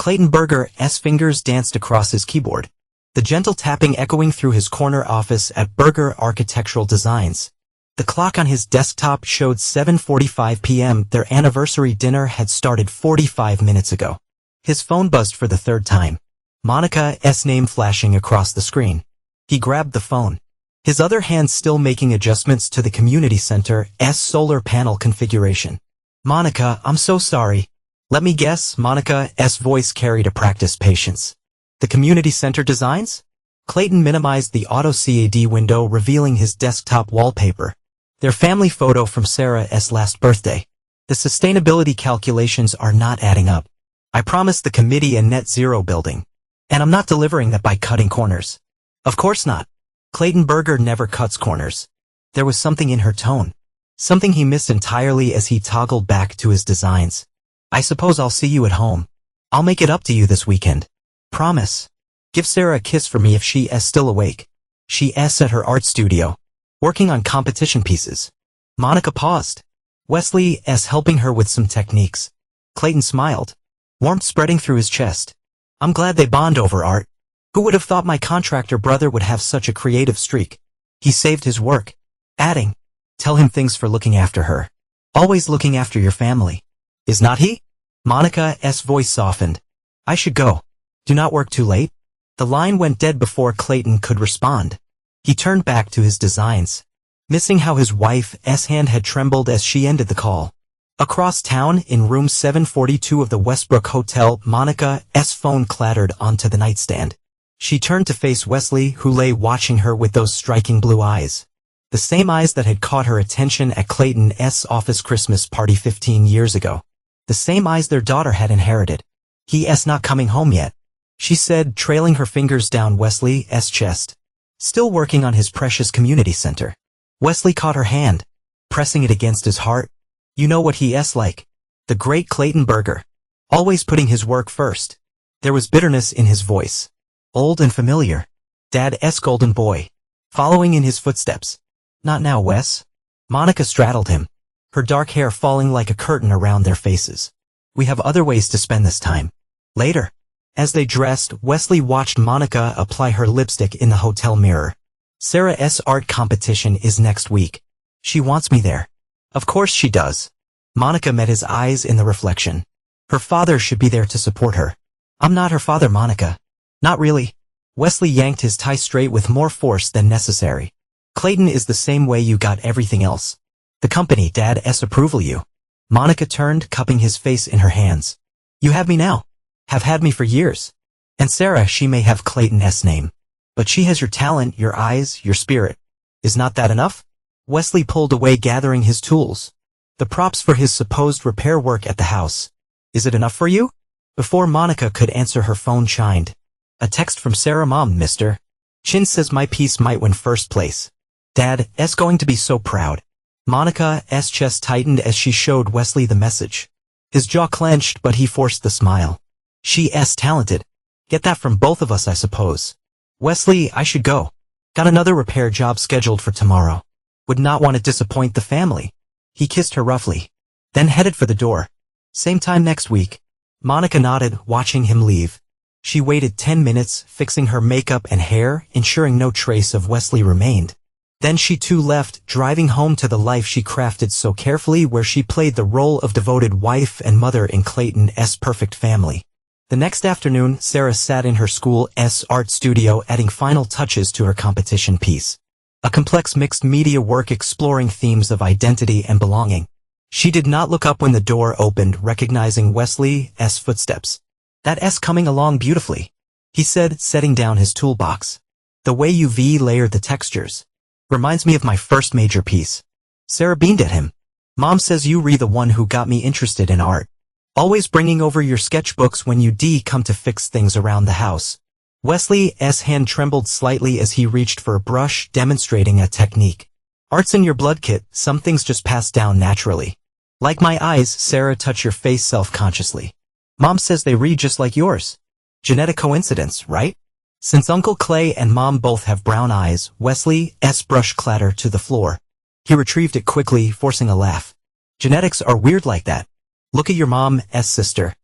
Clayton Berger's fingers danced across his keyboard, the gentle tapping echoing through his corner office at Berger Architectural Designs. The clock on his desktop showed 7:45 p.m. Their anniversary dinner had started 45 minutes ago. His phone buzzed for the third time, Monica's name flashing across the screen. He grabbed the phone, his other hand still making adjustments to the community center's solar panel configuration. "Monica, I'm so sorry. Let me guess." Monica's voice carried a practiced patience. "The community center designs?" Clayton minimized the auto CAD window, revealing his desktop wallpaper. Their family photo from Sarah's last birthday. "The sustainability calculations are not adding up. I promised the committee a net zero building, and I'm not delivering that by cutting corners." "Of course not." Clayton Berger never cuts corners. There was something in her tone, something he missed entirely as he toggled back to his designs. "I suppose I'll see you at home. I'll make it up to you this weekend. Promise. Give Sarah a kiss for me if she's still awake. She's at her art studio, working on competition pieces." Monica paused. "Wesley's helping her with some techniques." Clayton smiled, warmth spreading through his chest. "I'm glad they bond over art. Who would have thought my contractor brother would have such a creative streak?" He saved his work, adding, "Tell him thanks for looking after her. Always looking after your family. Is not he?" Monica's voice softened. "I should go. Do not work too late." The line went dead before Clayton could respond. He turned back to his designs, missing how his wife's hand had trembled as she ended the call. Across town, in room 742 of the Westbrook Hotel, Monica's phone clattered onto the nightstand. She turned to face Wesley, who lay watching her with those striking blue eyes. The same eyes that had caught her attention at Clayton's office Christmas party 15 years ago. The same eyes their daughter had inherited. "He's not coming home yet," she said, trailing her fingers down Wesley's chest. "Still working on his precious community center." Wesley caught her hand, pressing it against his heart. "You know what he's like. The great Clayton Berger. Always putting his work first." There was bitterness in his voice. Old and familiar. Dad's golden boy. Following in his footsteps. "Not now, Wes." Monica straddled him, her dark hair falling like a curtain around their faces. "We have other ways to spend this time. Later." As they dressed, Wesley watched Monica apply her lipstick in the hotel mirror. "Sarah's art competition is next week. She wants me there." "Of course she does." Monica met his eyes in the reflection. "Her father should be there to support her." "I'm not her father, Monica." "Not really." Wesley yanked his tie straight with more force than necessary. "Clayton is the same way you got everything else. The company, Dad's approval you." Monica turned, cupping his face in her hands. "You have me now. Have had me for years. And Sarah, she may have Clayton's name, but she has your talent, your eyes, your spirit. Is not that enough?" Wesley pulled away, gathering his tools, the props for his supposed repair work at the house. "Is it enough for you?" Before Monica could answer, her phone chimed. "A text from Sarah. Mom, Mr. Chin says my piece might win first place. Dad's going to be so proud." Monica's chest tightened as she showed Wesley the message. His jaw clenched, but he forced the smile. "She's talented. Get that from both of us, I suppose." "Wesley, I should go. Got another repair job scheduled for tomorrow. Would not want to disappoint the family." He kissed her roughly, then headed for the door. "Same time next week." Monica nodded, watching him leave. She waited 10 minutes, fixing her makeup and hair, ensuring no trace of Wesley remained. Then she too left, driving home to the life she crafted so carefully, where she played the role of devoted wife and mother in Clayton's perfect family. The next afternoon, Sarah sat in her school's art studio, adding final touches to her competition piece. A complex mixed media work exploring themes of identity and belonging. She did not look up when the door opened, recognizing Wesley's footsteps. "That's coming along beautifully," he said, setting down his toolbox. "The way you layered the textures. Reminds me of my first major piece." Sarah beamed at him. "Mom says you re the one who got me interested in art. Always bringing over your sketchbooks when you come to fix things around the house." Wesley's hand trembled slightly as he reached for a brush, demonstrating a technique. "Art's in your blood, kid. Some things just pass down naturally." "Like my eyes." Sarah touched your face self-consciously. "Mom says they read just like yours. Genetic coincidence, right?" Since Uncle Clay and Mom both have brown eyes, Wesley's brush clattered to the floor. He retrieved it quickly, forcing a laugh. "Genetics are weird like that. Look at your mom's sister.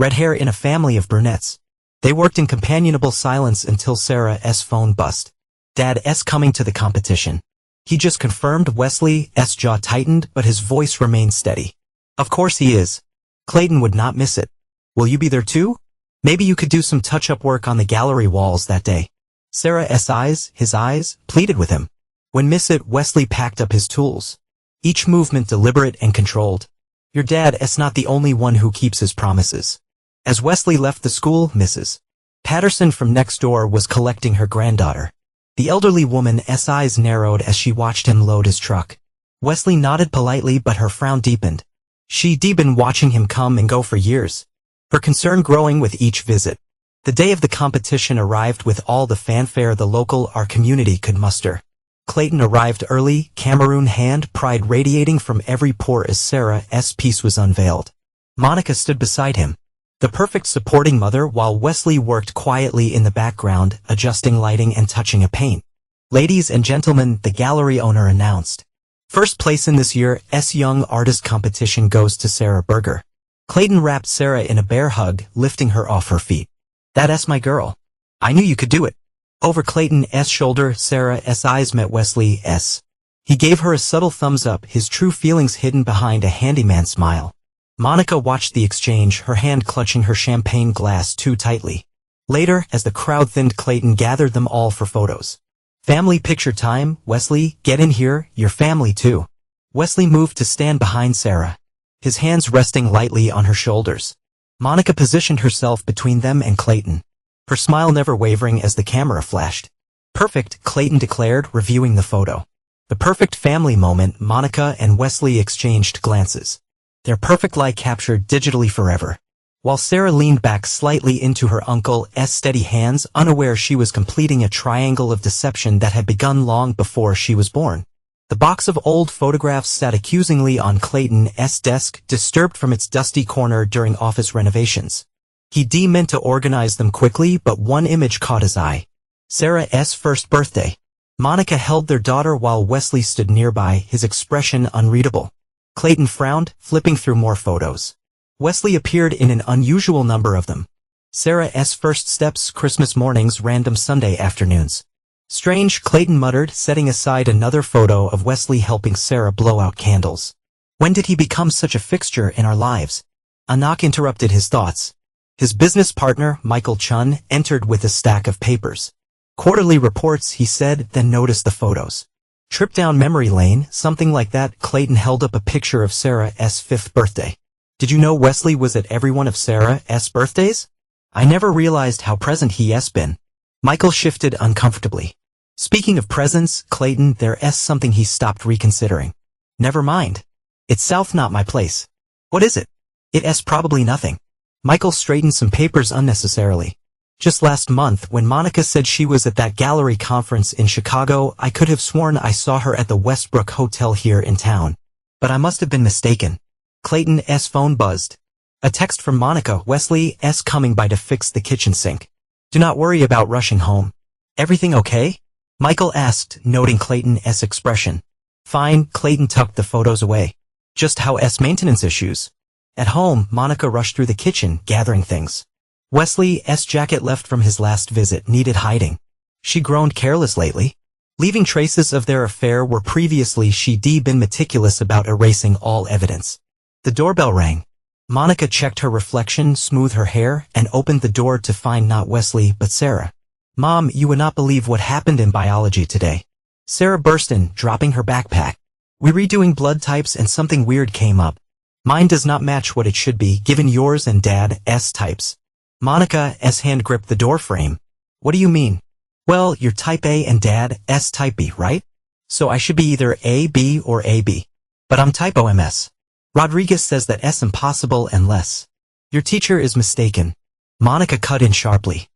Red hair in a family of brunettes. They worked in companionable silence until Sarah's phone buzzed. Dad's coming to the competition. He just confirmed. Wesley's jaw tightened, but his voice remained steady. Of course he is. Clayton would not miss it. Will you be there too? Maybe you could do some touch-up work on the gallery walls that day. Sarah's eyes, pleaded with him. When miss it, Wesley packed up his tools. Each movement deliberate and controlled. Your dad's not the only one who keeps his promises. As Wesley left the school, Mrs. Patterson from next door was collecting her granddaughter. The elderly woman's eyes narrowed as she watched him load his truck. Wesley nodded politely, but her frown deepened. She'd been watching him come and go for years, her concern growing with each visit. The day of the competition arrived with all the fanfare the local art community could muster. Clayton arrived early, Cameroon hand, pride radiating from every pore as Sarah's piece was unveiled. Monica stood beside him, the perfect supporting mother, while Wesley worked quietly in the background, adjusting lighting and touching a paint. Ladies and gentlemen, the gallery owner announced. First place in this year's Young Artist competition goes to Sarah Berger. Clayton wrapped Sarah in a bear hug, lifting her off her feet. That's my girl. I knew you could do it. Over Clayton's shoulder, Sarah's eyes met Wesley's. He gave her a subtle thumbs up, his true feelings hidden behind a handyman smile. Monica watched the exchange, her hand clutching her champagne glass too tightly. Later, as the crowd thinned, Clayton gathered them all for photos. Family picture time. Wesley, get in here, your family too. Wesley moved to stand behind Sarah, his hands resting lightly on her shoulders. Monica positioned herself between them and Clayton, her smile never wavering as the camera flashed. Perfect, Clayton declared, reviewing the photo. The perfect family moment. Monica and Wesley exchanged glances, their perfect light captured digitally forever. While Sarah leaned back slightly into her uncle's steady hands, unaware she was completing a triangle of deception that had begun long before she was born. The box of old photographs sat accusingly on Clayton's desk, disturbed from its dusty corner during office renovations. He meant to organize them quickly, but one image caught his eye. Sarah's first birthday. Monica held their daughter while Wesley stood nearby, his expression unreadable. Clayton frowned, flipping through more photos. Wesley appeared in an unusual number of them. Sarah's first steps, Christmas mornings, random Sunday afternoons. Strange, Clayton muttered, setting aside another photo of Wesley helping Sarah blow out candles. When did he become such a fixture in our lives? A knock interrupted his thoughts. His business partner, Michael Chun, entered with a stack of papers. Quarterly reports, he said, then noticed the photos. Trip down memory lane, something like that. Clayton held up a picture of Sarah's 5th birthday. Did you know Wesley was at every one of Sarah's birthdays? I never realized how present he's been. Michael shifted uncomfortably. Speaking of presents, Clayton, there's something he stopped reconsidering. Never mind. It's south, not my place. What is it? It's probably nothing. Michael straightened some papers unnecessarily. Just last month, when Monica said she was at that gallery conference in Chicago, I could have sworn I saw her at the Westbrook Hotel here in town. But I must have been mistaken. Clayton's phone buzzed. A text from Monica. Wesley's coming by to fix the kitchen sink. Do not worry about rushing home. Everything okay? Michael asked, noting Clayton's expression. Fine, Clayton tucked the photos away. Just how's maintenance issues? At home, Monica rushed through the kitchen, gathering things. Wesley's jacket left from his last visit needed hiding. She groaned careless lately, leaving traces of their affair where previously she'd been meticulous about erasing all evidence. The doorbell rang. Monica checked her reflection, smoothed her hair, and opened the door to find not Wesley but Sarah. Mom, you would not believe what happened in biology today. Sarah burst in, dropping her backpack. We're redoing blood types and something weird came up. Mine does not match what it should be, given yours and Dad's types. Monica's hand gripped the door frame. What do you mean? Well, you're type A and Dad's type B, right? So I should be either AB or AB. But I'm type OMS. Rodriguez says that S impossible unless. Your teacher is mistaken. Monica cut in sharply.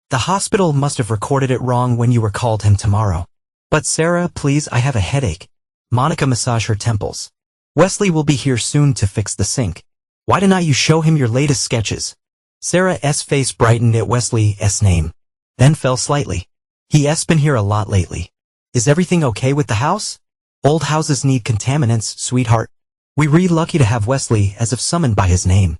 The hospital must have recorded it wrong when you were called him tomorrow. But Sarah, please, I have a headache. Monica massaged her temples. Wesley will be here soon to fix the sink. Why didn't you show him your latest sketches? Sarah's face brightened at Wesley's name, then fell slightly. He's been here a lot lately. Is everything okay with the house? Old houses need contaminants, sweetheart. We're lucky to have Wesley, as if summoned by his name.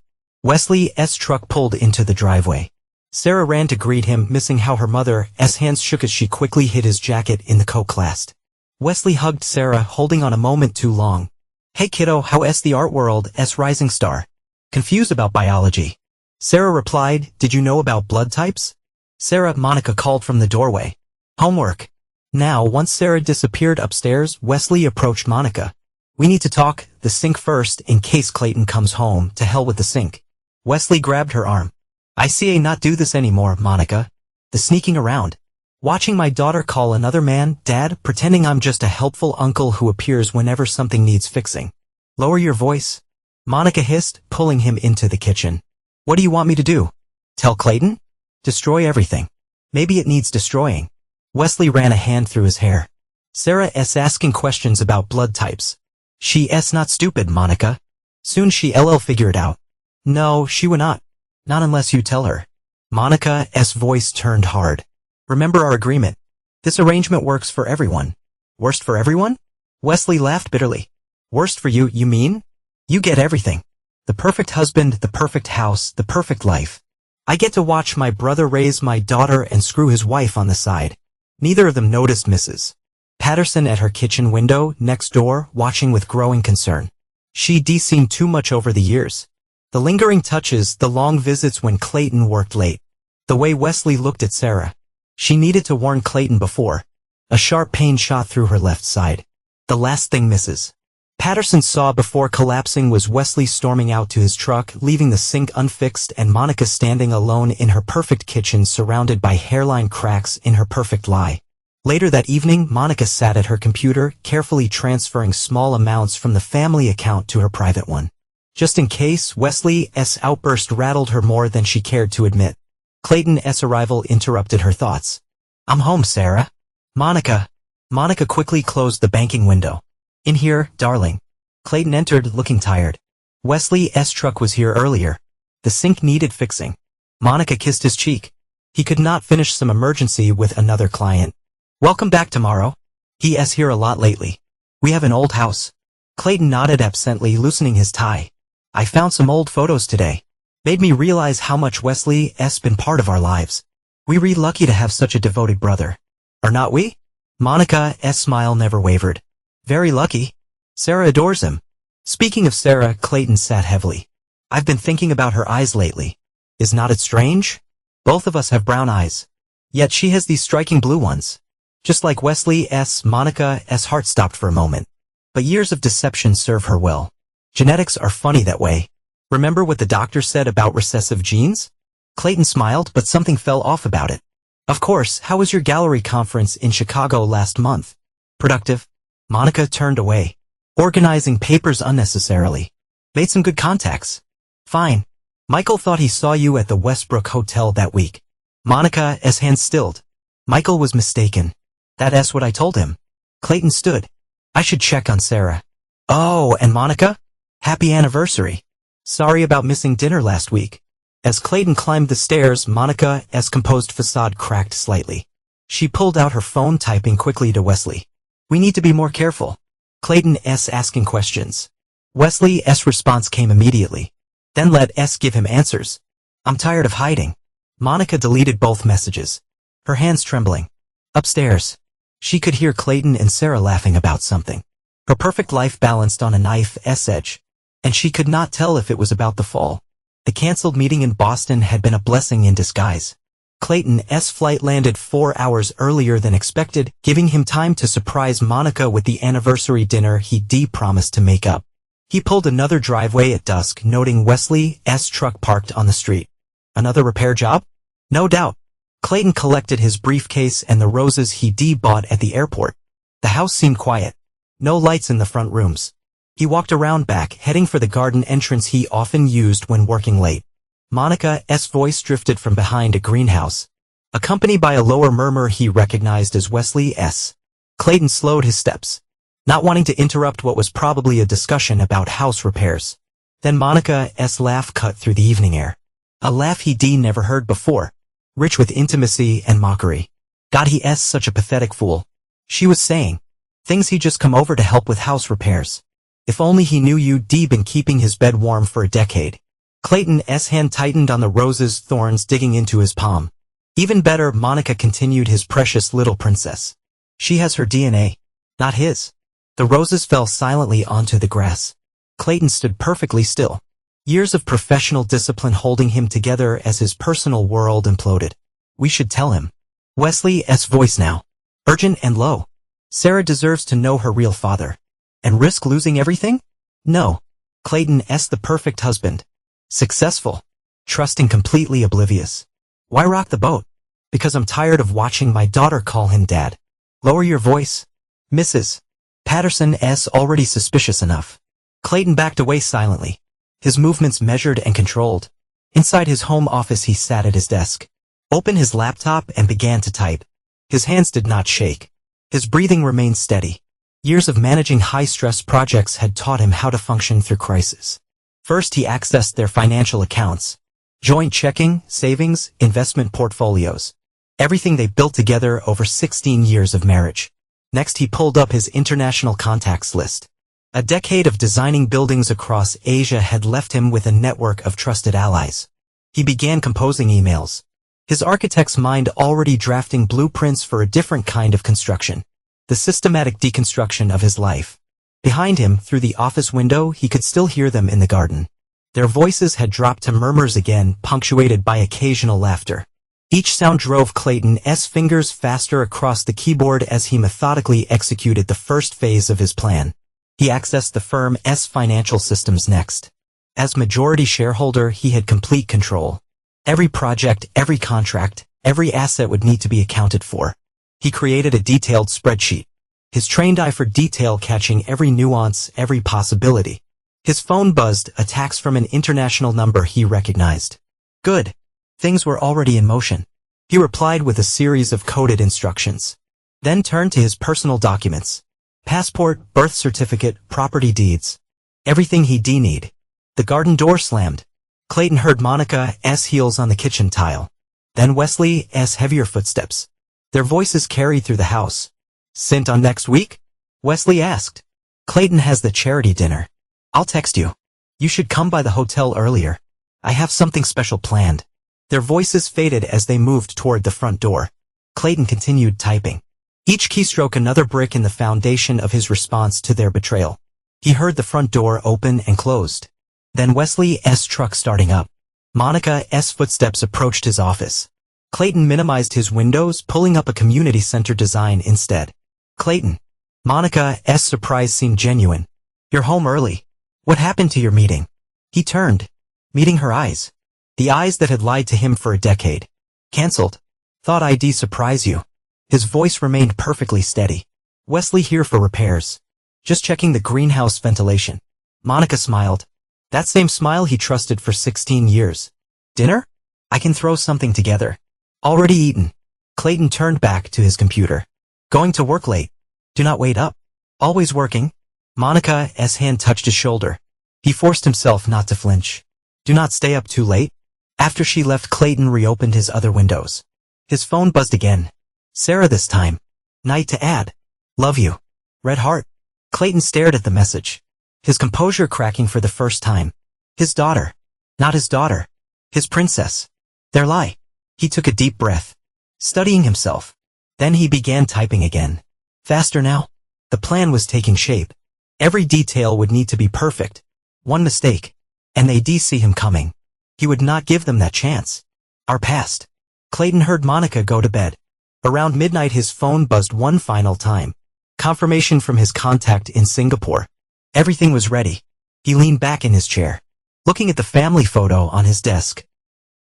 Wesley's truck pulled into the driveway. Sarah ran to greet him, missing how her mother's hands shook as she quickly hid his jacket in the coat clasp. Wesley hugged Sarah, holding on a moment too long. "Hey kiddo, how's the art world's rising star?" "Confused about biology." Sarah replied, "Did you know about blood types?" "Sarah," Monica called from the doorway. "Homework." Now, once Sarah disappeared upstairs, Wesley approached Monica. "We need to talk, the sink first, in case Clayton comes home. To hell with the sink." Wesley grabbed her arm. "I see not do this anymore, Monica. The sneaking around. Watching my daughter call another man dad, pretending I'm just a helpful uncle who appears whenever something needs fixing." "Lower your voice," Monica hissed, pulling him into the kitchen. "What do you want me to do? Tell Clayton? Destroy everything. Maybe it needs destroying." Wesley ran a hand through his hair. "Sarah's asking questions about blood types. She's not stupid, Monica. Soon she'll figure it out." "No, she will not. Not unless you tell her." Monica's voice turned hard. "Remember our agreement. This arrangement works for everyone." "Worst for everyone?" Wesley laughed bitterly. "Worst for you, you mean? You get everything. The perfect husband, the perfect house, the perfect life. I get to watch my brother raise my daughter and screw his wife on the side." Neither of them noticed Mrs. Patterson at her kitchen window next door, watching with growing concern. She'd seen too much over the years. The lingering touches, the long visits when Clayton worked late. The way Wesley looked at Sarah. She needed to warn Clayton before. A sharp pain shot through her left side. The last thing Mrs. Patterson saw before collapsing was Wesley storming out to his truck, leaving the sink unfixed and Monica standing alone in her perfect kitchen surrounded by hairline cracks in her perfect lie. Later that evening, Monica sat at her computer, carefully transferring small amounts from the family account to her private one. Just in case, Wesley's outburst rattled her more than she cared to admit. Clayton's arrival interrupted her thoughts. "I'm home, Sarah." Monica quickly closed the banking window. "In here, darling." Clayton entered, looking tired. Wesley's truck was here earlier. The sink needed fixing. Monica kissed his cheek. He could not finish some emergency with another client. "Welcome back tomorrow. He's here a lot lately. We have an old house." Clayton nodded absently, loosening his tie. "I found some old photos today. Made me realize how much Wesley's been part of our lives. We're really lucky to have such a devoted brother. Are not we?" Monica's smile never wavered. "Very lucky. Sarah adores him." Speaking of Sarah, Clayton sat heavily. "I've been thinking about her eyes lately. Is not it strange? Both of us have brown eyes. Yet she has these striking blue ones. Just like Wesley's." Monica's heart stopped for a moment. But years of deception serve her well. Genetics are funny that way. Remember what the doctor said about recessive genes? Clayton smiled, but something fell off about it. "Of course, how was your gallery conference in Chicago last month?" "Productive." Monica turned away. "Organizing papers unnecessarily. Made some good contacts." "Fine. Michael thought he saw you at the Westbrook Hotel that week." Monica's hand stilled. "Michael was mistaken. That's what I told him." Clayton stood. "I should check on Sarah." "Oh, and Monica? Happy anniversary. Sorry about missing dinner last week." As Clayton climbed the stairs, Monica's composed facade cracked slightly. She pulled out her phone, typing quickly to Wesley. "We need to be more careful." Clayton's asking questions. Wesley's response came immediately. Then let's give him answers. "I'm tired of hiding." Monica deleted both messages. Her hands trembling. Upstairs. She could hear Clayton and Sarah laughing about something. Her perfect life balanced on a knife's edge. And she could not tell if it was about the fall. The canceled meeting in Boston had been a blessing in disguise. Clayton's flight landed 4 hours earlier than expected, giving him time to surprise Monica with the anniversary dinner he'd promised to make up. He pulled another driveway at dusk, noting Wesley's truck parked on the street. Another repair job? No doubt. Clayton collected his briefcase and the roses he'd bought at the airport. The house seemed quiet. No lights in the front rooms. He walked around back, heading for the garden entrance he often used when working late. Monica's voice drifted from behind a greenhouse, accompanied by a lower murmur he recognized as Wesley's. Clayton slowed his steps, not wanting to interrupt what was probably a discussion about house repairs. Then Monica's laugh cut through the evening air. A laugh he'd never heard before, rich with intimacy and mockery. "God, he's such a pathetic fool," she was saying. "Things he'd just come over to help with house repairs. If only he knew you'd been keeping his bed warm for a decade." Clayton's hand tightened on the rose's thorns digging into his palm. Even better, Monica continued, his precious little princess. She has her DNA, not his. The roses fell silently onto the grass. Clayton stood perfectly still. Years of professional discipline holding him together as his personal world imploded. We should tell him. Wesley's voice now, urgent and low. Sarah deserves to know her real father. And risk losing everything? No. Clayton's the perfect husband. Successful. Trusting, completely oblivious. Why rock the boat? Because I'm tired of watching my daughter call him dad. Lower your voice. Mrs. Patterson's already suspicious enough. Clayton backed away silently, his movements measured and controlled. Inside his home office he sat at his desk, opened his laptop and began to type. His hands did not shake. His breathing remained steady. Years of managing high-stress projects had taught him how to function through crisis. First he accessed their financial accounts. Joint checking, savings, investment portfolios. Everything they built together over 16 years of marriage. Next he pulled up his international contacts list. A decade of designing buildings across Asia had left him with a network of trusted allies. He began composing emails, his architect's mind already drafting blueprints for a different kind of construction. The systematic deconstruction of his life. Behind him, through the office window, he could still hear them in the garden. Their voices had dropped to murmurs again, punctuated by occasional laughter. Each sound drove Clayton's fingers faster across the keyboard as he methodically executed the first phase of his plan. He accessed the firm's financial systems next. As majority shareholder, he had complete control. Every project, every contract, every asset would need to be accounted for. He created a detailed spreadsheet, his trained eye for detail catching every nuance, every possibility. His phone buzzed, a text from an international number he recognized. Good. Things were already in motion. He replied with a series of coded instructions. Then turned to his personal documents. Passport, birth certificate, property deeds. Everything he'd need. The garden door slammed. Clayton heard Monica's heels on the kitchen tile. Then Wesley's heavier footsteps. Their voices carried through the house. Sent on next week? Wesley asked. Clayton has the charity dinner. I'll text you. You should come by the hotel earlier. I have something special planned. Their voices faded as they moved toward the front door. Clayton continued typing. Each keystroke another brick in the foundation of his response to their betrayal. He heard the front door open and closed. Then Wesley's truck starting up. Monica's footsteps approached his office. Clayton minimized his windows, pulling up a community center design instead. Clayton. Monica's surprise seemed genuine. You're home early. What happened to your meeting? He turned, meeting her eyes. The eyes that had lied to him for a decade. Cancelled. Thought I'd surprise you. His voice remained perfectly steady. Wesley here for repairs. Just checking the greenhouse ventilation. Monica smiled. That same smile he trusted for 16 years. Dinner? I can throw something together. Already eaten. Clayton turned back to his computer. Going to work late. Do not wait up. Always working. Monica's hand touched his shoulder. He forced himself not to flinch. Do not stay up too late. After she left, Clayton reopened his other windows. His phone buzzed again. Sarah this time. Night to add. Love you. Red heart. Clayton stared at the message. His composure cracking for the first time. His daughter. Not his daughter. His princess. Their lie. He took a deep breath, studying himself. Then he began typing again. Faster now. The plan was taking shape. Every detail would need to be perfect. One mistake, and they'd see him coming. He would not give them that chance. Our past. Clayton heard Monica go to bed. Around midnight his phone buzzed one final time. Confirmation from his contact in Singapore. Everything was ready. He leaned back in his chair, looking at the family photo on his desk.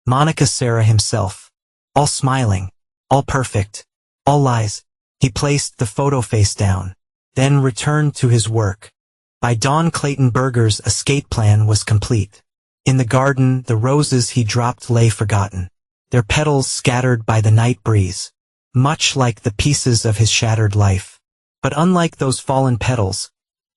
Monica, Sarah himself. All smiling. All perfect. All lies. He placed the photo face down, then returned to his work. By dawn Clayton Berger's escape plan was complete. In the garden, the roses he dropped lay forgotten, their petals scattered by the night breeze, much like the pieces of his shattered life. But unlike those fallen petals,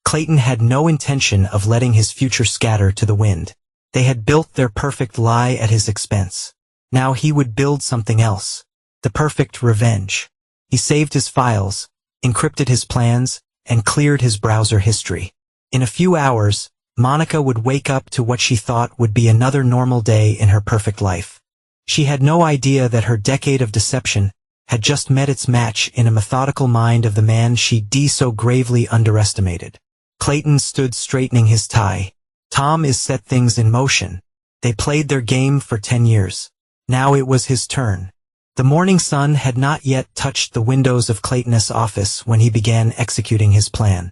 Clayton had no intention of letting his future scatter to the wind. They had built their perfect lie at his expense. Now he would build something else. The perfect revenge. He saved his files, encrypted his plans, and cleared his browser history. In a few hours, Monica would wake up to what she thought would be another normal day in her perfect life. She had no idea that her decade of deception had just met its match in a methodical mind of the man she so gravely underestimated. Clayton stood straightening his tie. Tom is set things in motion. They played their game for 10 years. Now it was his turn. The morning sun had not yet touched the windows of Clayton's office when he began executing his plan.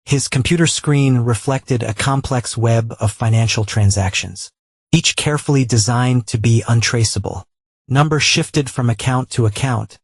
His computer screen reflected a complex web of financial transactions, each carefully designed to be untraceable. Numbers shifted from account to account,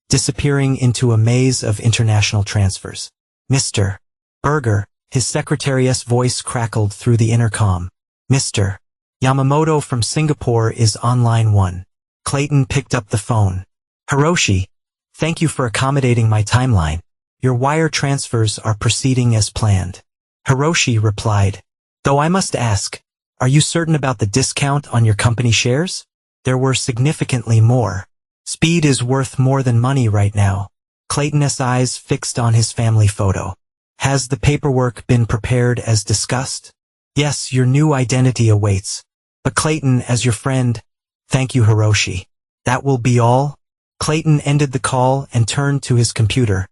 disappearing into a maze of international transfers. Mr. Berger, his secretary's voice crackled through the intercom. Mr. Yamamoto from Singapore is on line 1. Clayton picked up the phone. Hiroshi, thank you for accommodating my timeline. Your wire transfers are proceeding as planned. Hiroshi replied, though I must ask, are you certain about the discount on your company shares? There were significantly more. Speed is worth more than money right now. Clayton's eyes fixed on his family photo. Has the paperwork been prepared as discussed? Yes, your new identity awaits. But Clayton, as your friend, thank you, Hiroshi. That will be all? Clayton ended the call and turned to his computer,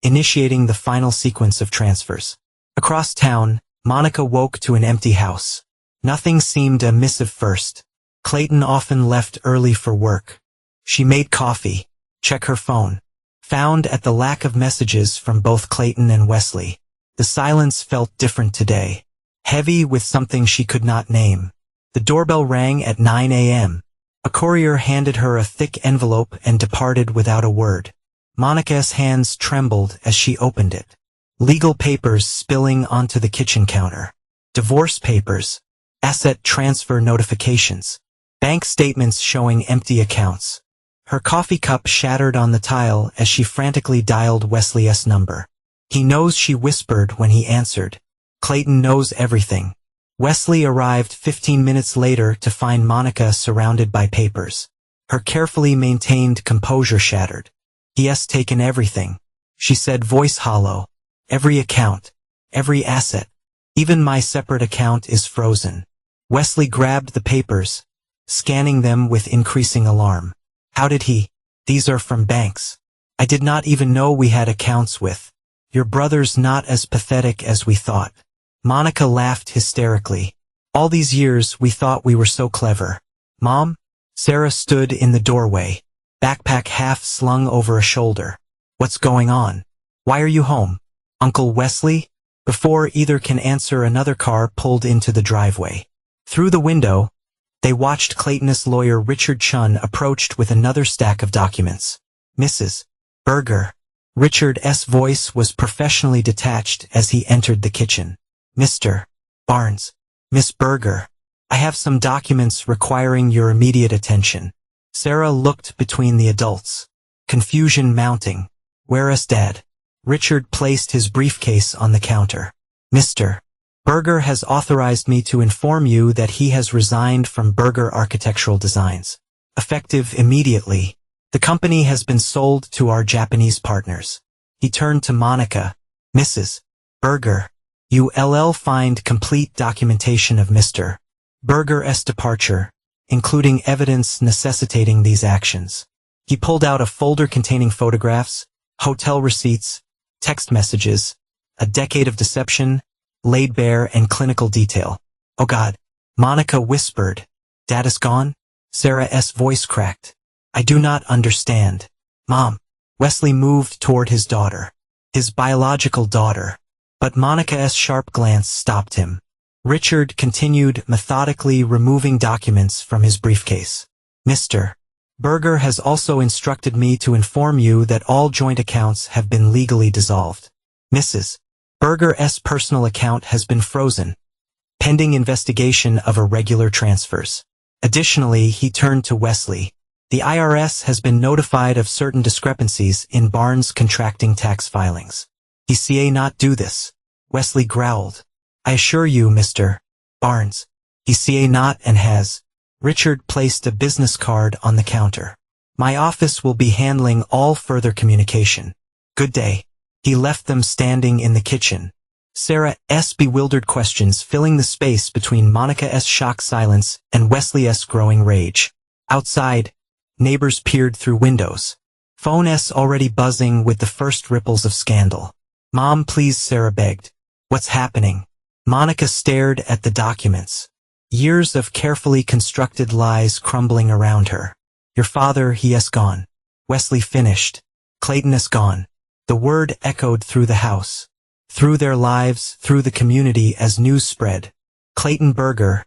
initiating the final sequence of transfers. Across town, Monica woke to an empty house. Nothing seemed amiss at first. Clayton often left early for work. She made coffee, checked her phone, found at the lack of messages from both Clayton and Wesley. The silence felt different today, heavy with something she could not name. The doorbell rang at 9 a.m. A courier handed her a thick envelope and departed without a word. Monica's hands trembled as she opened it. Legal papers spilling onto the kitchen counter. Divorce papers. Asset transfer notifications. Bank statements showing empty accounts. Her coffee cup shattered on the tile as she frantically dialed Wesley's number. He knows, she whispered when he answered. Clayton knows everything. Wesley arrived 15 minutes later to find Monica surrounded by papers. Her carefully maintained composure shattered. He has taken everything, she said, voice hollow. Every account, every asset, even my separate account is frozen. Wesley grabbed the papers, scanning them with increasing alarm. How did he? These are from banks. I did not even know we had accounts with. Your brother's not as pathetic as we thought. Monica laughed hysterically. All these years we thought we were so clever. Mom? Sarah stood in the doorway, backpack half slung over a shoulder. What's going on? Why are you home? Uncle Wesley? Before either can answer, another car pulled into the driveway. Through the window, they watched Clayton's lawyer Richard Chun approached with another stack of documents. Mrs. Berger. Richard's voice was professionally detached as he entered the kitchen. Mr. Barnes. Miss Berger. I have some documents requiring your immediate attention. Sarah looked between the adults, confusion mounting. Where is Dad? Richard placed his briefcase on the counter. Mr. Berger has authorized me to inform you that he has resigned from Berger Architectural Designs. Effective immediately. The company has been sold to our Japanese partners. He turned to Monica. Mrs. Berger. You'll find complete documentation of Mr. Berger's departure, including evidence necessitating these actions. He pulled out a folder containing photographs, hotel receipts, text messages, a decade of deception, laid bare and clinical detail. Oh God, Monica whispered. Dad is gone? Sarah's voice cracked. I do not understand. Mom. Wesley moved toward his daughter. His biological daughter. But Monica's sharp glance stopped him. Richard continued methodically removing documents from his briefcase. Mr. Berger has also instructed me to inform you that all joint accounts have been legally dissolved. Mrs. Berger's personal account has been frozen, pending investigation of irregular transfers. Additionally, he turned to Wesley. The IRS has been notified of certain discrepancies in Barnes' contracting tax filings. He ca not do this. Wesley growled. I assure you, Mr. Barnes, he ca not and has. Richard placed a business card on the counter. My office will be handling all further communication. Good day. He left them standing in the kitchen. Sarah's bewildered questions filling the space between Monica's shocked silence and Wesley's growing rage. Outside, neighbors peered through windows. Phone's already buzzing with the first ripples of scandal. "Mom, please," Sarah begged. "What's happening?" Monica stared at the documents. Years of carefully constructed lies crumbling around her. "Your father, he's gone." Wesley finished. "Clayton is gone." The word echoed through the house, through their lives, through the community as news spread. Clayton Berger,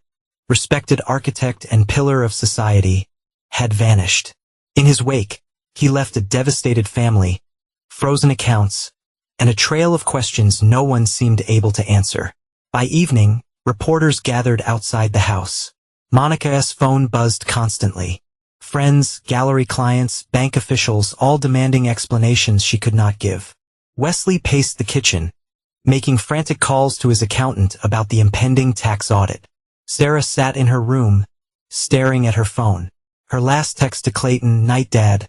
respected architect and pillar of society, had vanished. In his wake, he left a devastated family, frozen accounts, and a trail of questions no one seemed able to answer. By evening, reporters gathered outside the house. Monica's phone buzzed constantly. Friends, gallery clients, bank officials, all demanding explanations she could not give. Wesley paced the kitchen, making frantic calls to his accountant about the impending tax audit. Sarah sat in her room, staring at her phone. Her last text to Clayton, "Night, Dad.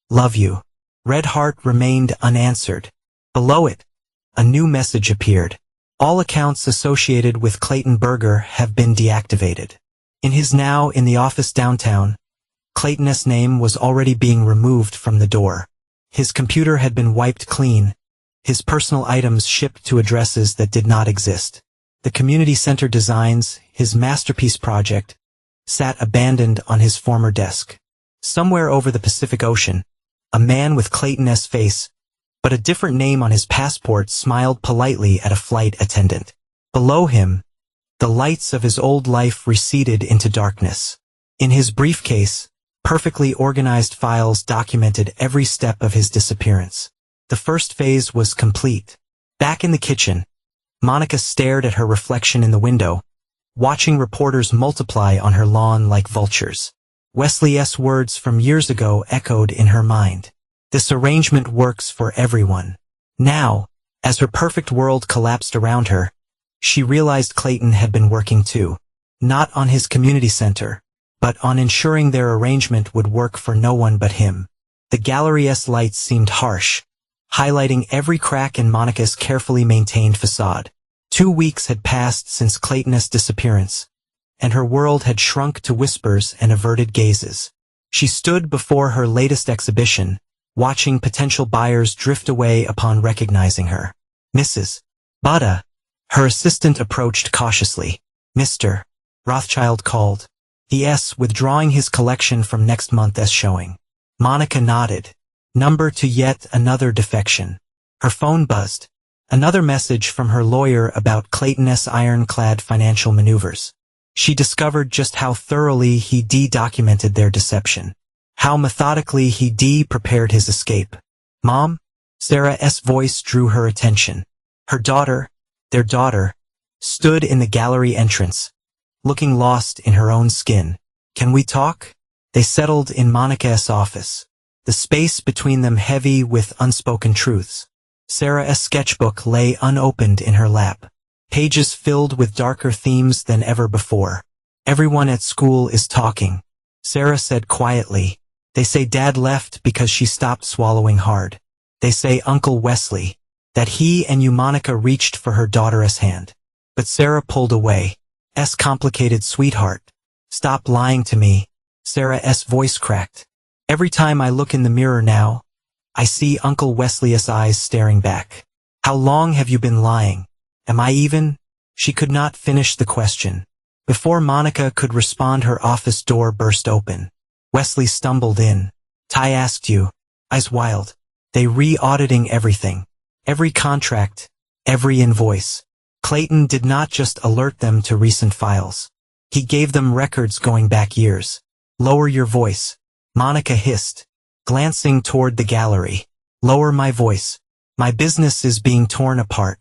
Love you." Red heart remained unanswered. Below it, a new message appeared. "All accounts associated with Clayton Berger have been deactivated." In his now in the office downtown, Clayton's name was already being removed from the door. His computer had been wiped clean, his personal items shipped to addresses that did not exist. The community center designs, his masterpiece project, sat abandoned on his former desk. Somewhere over the Pacific Ocean, a man with Clayton's face, but a different name on his passport, smiled politely at a flight attendant. Below him, the lights of his old life receded into darkness. In his briefcase, perfectly organized files documented every step of his disappearance. The first phase was complete. Back in the kitchen, Monica stared at her reflection in the window, watching reporters multiply on her lawn like vultures. Wesley's words from years ago echoed in her mind. "This arrangement works for everyone." Now, as her perfect world collapsed around her, she realized Clayton had been working too. Not on his community center, but on ensuring their arrangement would work for no one but him. The gallery's lights seemed harsh, highlighting every crack in Monica's carefully maintained facade. 2 weeks had passed since Clayton's disappearance, and her world had shrunk to whispers and averted gazes. She stood before her latest exhibition, watching potential buyers drift away upon recognizing her. "Mrs. Bada," her assistant approached cautiously. "Mr. Rothschild called. He withdrawing his collection from next month's showing." Monica nodded. Number to yet another defection. Her phone buzzed. Another message from her lawyer about Clayton's ironclad financial maneuvers. She discovered just how thoroughly he documented their deception. How methodically he prepared his escape. "Mom?" Sarah's voice drew her attention. Her daughter, their daughter, stood in the gallery entrance, looking lost in her own skin. "Can we talk?" They settled in Monica's office, the space between them heavy with unspoken truths. Sarah's sketchbook lay unopened in her lap, pages filled with darker themes than ever before. "Everyone at school is talking," Sarah said quietly. "They say Dad left because she stopped swallowing hard. They say Uncle Wesley, that he and you Monica reached for her daughter's hand." But Sarah pulled away. "Complicated sweetheart. Stop lying to me." Sarah's voice cracked. "Every time I look in the mirror now, I see Uncle Wesley's eyes staring back. How long have you been lying? Am I even?" She could not finish the question. Before Monica could respond, her office door burst open. Wesley stumbled in. "Ty asked you." Eyes wild. "They re-auditing everything. Every contract, every invoice." Clayton did not just alert them to recent files. He gave them records going back years. "Lower your voice," Monica hissed, glancing toward the gallery. "Lower my voice. My business is being torn apart.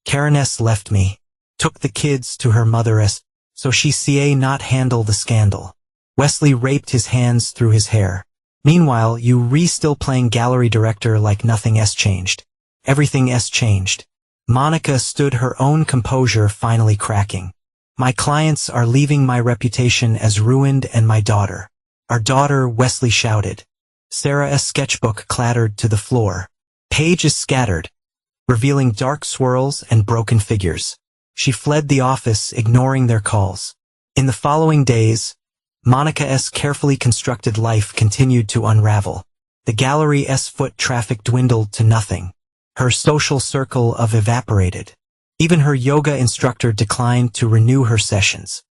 Karen's left me. Took the kids to her mother's, so she ca not handle the scandal." Wesley raped his hands through his hair. "Meanwhile, you still playing gallery director like nothing's changed." "Everything's changed." Monica stood, her own composure finally cracking. "My clients are leaving, my reputation as ruined, and my daughter." "Our daughter," Wesley shouted. Sarah's sketchbook clattered to the floor. Pages scattered. revealing dark swirls and broken figures. She fled the office, ignoring their calls. In the following days, Monica's carefully constructed life continued to unravel. The gallery's foot traffic dwindled to nothing. Her social circle evaporated. Even her yoga instructor declined to renew her sessions.